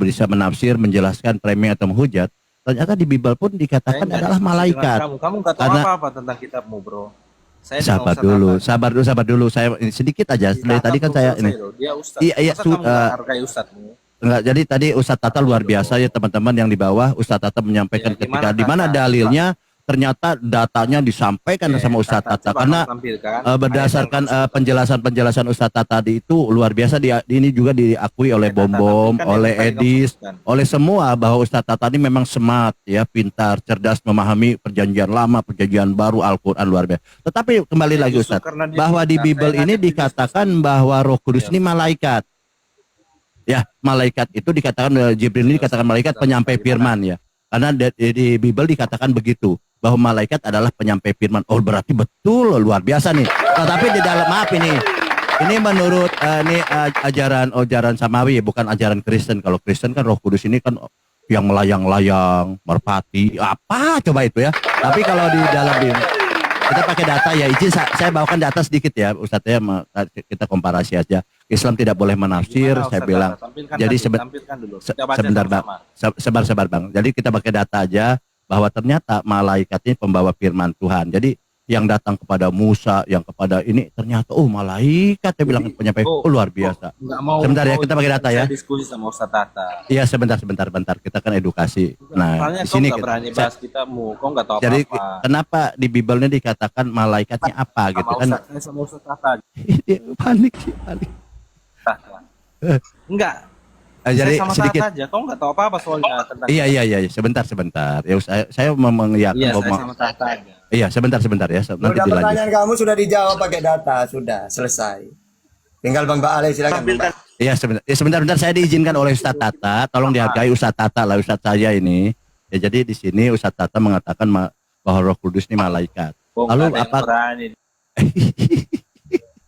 bisa menafsir, menjelaskan, framing atau menghujat. Ternyata di Bible pun dikatakan adalah malaikat. Kamu nggak tahu apa-apa tentang kitabmu, bro. Saya sabar dulu. Saya ini sedikit aja. Dari tadi kan saya ini. Dia Ustaz. Iya, hargai Ustazmu. Enggak, jadi tadi Ustadz Tata luar biasa ya teman-teman yang di bawah. Ustadz Tata menyampaikan ketika di mana dalilnya, ternyata datanya disampaikan sama Ustadz Tata karena berdasarkan penjelasan Ustadz Tata tadi itu luar biasa. Ini juga diakui oleh Bom, oleh Edis, oleh semua bahwa Ustadz Tata ini memang smart ya, pintar, cerdas, memahami perjanjian lama, perjanjian baru, Al-Quran luar biasa. Tetapi kembali lagi Ustadz, bahwa di Bible ini dikatakan bahwa Roh Kudus ini malaikat. Ya, malaikat itu dikatakan, Jibril ini dikatakan malaikat penyampai firman ya. Karena di Bible dikatakan begitu, bahwa malaikat adalah penyampai firman. Oh, berarti betul, luar biasa nih. Tetapi di dalam, maaf ini menurut ajaran Samawi ya, bukan ajaran Kristen. Kalau Kristen kan Roh Kudus ini kan yang melayang-layang, merpati, apa coba itu ya. Tapi kalau di dalam kita pakai data ya, izin saya bawakan data sedikit ya Ustadz ya, kita komparasi aja. Islam tidak boleh menafsir, saya bilang. Jadi sebentar Bang, sabar Bang. Jadi kita pakai data aja bahwa ternyata malaikat ini pembawa firman Tuhan. Jadi yang datang kepada Musa, yang kepada ini ternyata malaikat, saya bilang penyampai, luar biasa. Sebentar ya, kita pakai data ya. Diskusi sama Ustadz Tata. Iya sebentar, kita kan edukasi. Nah, di sini kita berani bahas kitabmu, kau nggak tahu apa-apa. Jadi kenapa di Bible-nya dikatakan malaikatnya apa gitu kan? Sama Ustadz Tata. Panik. Enggak. Jadi sama sedikit aja, kau nggak tahu apa-apa soalnya tentang. Iya, sebentar. Ya saya mau mengiyakan. Iya, saya sama Tata aja. Iya, sebentar ya. Nanti dilanjut. Pertanyaan kamu sudah dijawab pakai data, sudah selesai. Tinggal Bang Baalai silakan. Iya, sebentar saya diizinkan oleh Ustadz Tata, tolong dihargai Ustadz Tata lah, Ustadz saya ini. Ya jadi di sini Ustadz Tata mengatakan bahwa Roh Kudus ini malaikat. Lalu apa?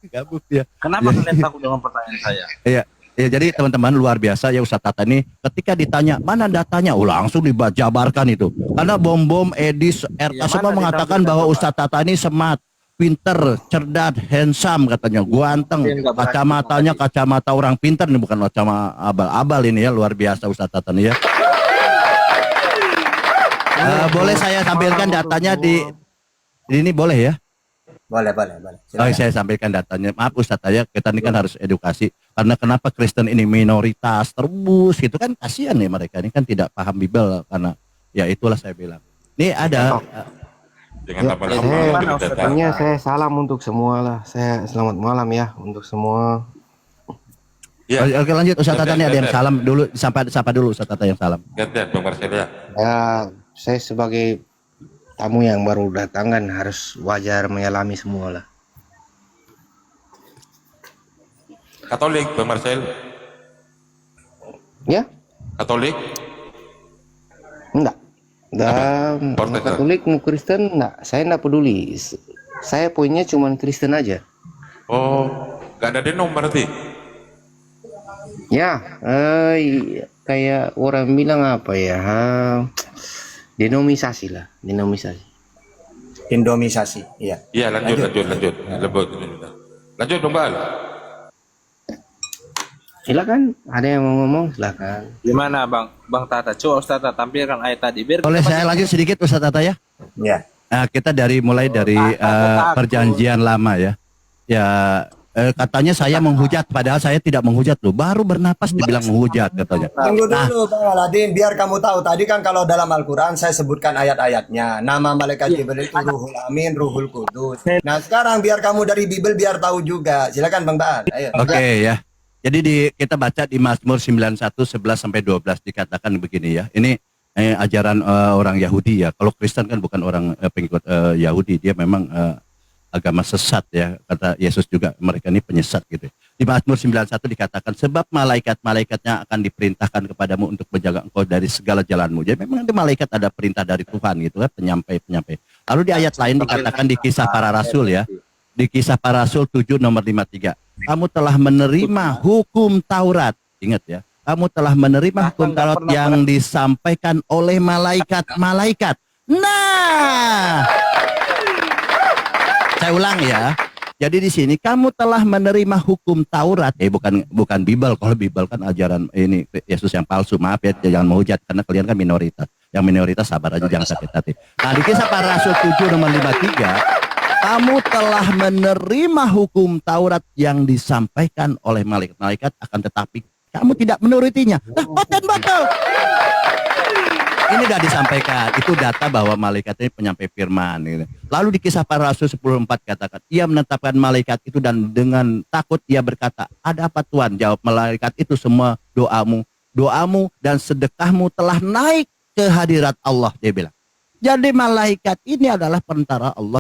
Gabut ya. Kenapa kalian takut dengan pertanyaan saya? Iya. Ya, jadi teman-teman luar biasa ya Ustadz Tata ini ketika ditanya mana datanya, langsung dijabarkan itu. Karena Bom, Edis, RK semua mengatakan bahwa Ustadz Tata ini smart, pinter, cerdas, handsome katanya, ganteng, kacamatanya kacamata orang pinter, ini bukan kacamata abal-abal ini ya, luar biasa Ustadz Tata ini ya. Boleh saya tampilkan datanya di ini boleh ya? Boleh. Oh, saya sampaikan datanya. Maaf Ustadz, kita ini kan harus edukasi. Karena kenapa Kristen ini minoritas terus gitu kan, kasihan nih mereka ini kan tidak paham Bible, karena ya itulah saya bilang. Ini ada Jangan lama-lama. Saya salam untuk semua lah. Saya selamat malam ya untuk semua. Ya. Oke, lanjut Ustadz Tata, nih ada yang salam dulu, sapa dulu Ustadz Tata yang salam. Gantian Bang Marcel ya. Ya, saya sebagai tamu yang baru datang kan harus wajar menyalami semua lah. Katolik Bang Marcel. Ya? Katolik? Enggak. Dan mau Protestan. Katolik, mau Kristen, enggak. Saya enggak peduli. Saya poinnya cuma Kristen aja. Oh, gak ada denom berarti? Ya, kayak orang bilang apa ya? Denomisasi lah, denomisasi. Indomisasi, iya. Iya, lanjut. Lanjut Bang Bal. Silakan, ada yang mau ngomong silakan. Gimana Bang Tata? Coba Ustaz Tata tampilkan ayat tadi. Biar Boleh saya lanjut sedikit Ustadz Tata ya? Ya. Nah, kita mulai dari perjanjian lama ya. Ya, katanya saya menghujat, padahal saya tidak menghujat loh. Baru bernapas dibilang menghujat katanya. Tunggu dulu Bang Aladin, biar kamu tahu. Tadi kan kalau dalam Al-Quran saya sebutkan ayat-ayatnya. Nama malaikat Jibril itu Ruhul Amin, Ruhul Kudus. Nah sekarang biar kamu dari Bible biar tahu juga. Silakan Bang Baal. Ayo. Oke ya. Jadi kita baca di Mazmur 91 11-12 dikatakan begini ya. Ini ajaran orang Yahudi ya. Kalau Kristen kan bukan orang pengikut Yahudi, dia memang agama sesat ya. Kata Yesus juga mereka ini penyesat gitu. Di Mazmur 91 dikatakan sebab malaikat-malaikatnya akan diperintahkan kepadamu untuk menjaga engkau dari segala jalanmu. Jadi memang di malaikat ada perintah dari Tuhan gitu kan, penyampai. Lalu di ayat lain dikatakan di Kisah Para Rasul ya. Di Kisah Para Rasul 7 nomor 53. Kamu telah menerima hukum Taurat. Ingat ya. Kamu telah menerima hukum Taurat yang disampaikan oleh malaikat-malaikat. Nah, saya ulang ya. Jadi di sini kamu telah menerima hukum Taurat. Bukan Bible. Kalau Bible kan ajaran ini Yesus yang palsu. Maaf ya, jangan menghujat karena kalian kan minoritas. Yang minoritas sabar aja, jangan sakit hati. Nah, di Kisah Para Rasul 7 nomor 53. Kamu telah menerima hukum Taurat yang disampaikan oleh malaikat-malaikat, akan tetapi kamu tidak menurutinya. Nah, betul. Ini sudah disampaikan. Itu data bahwa malaikat ini penyampai firman. Gitu. Lalu di Kisah Para Rasul 10:4 katakan, ia menetapkan malaikat itu dan dengan takut ia berkata, ada apa Tuhan? Jawab malaikat itu, semua doamu dan sedekahmu telah naik ke hadirat Allah. Dia bilang. Jadi malaikat ini adalah perantara Allah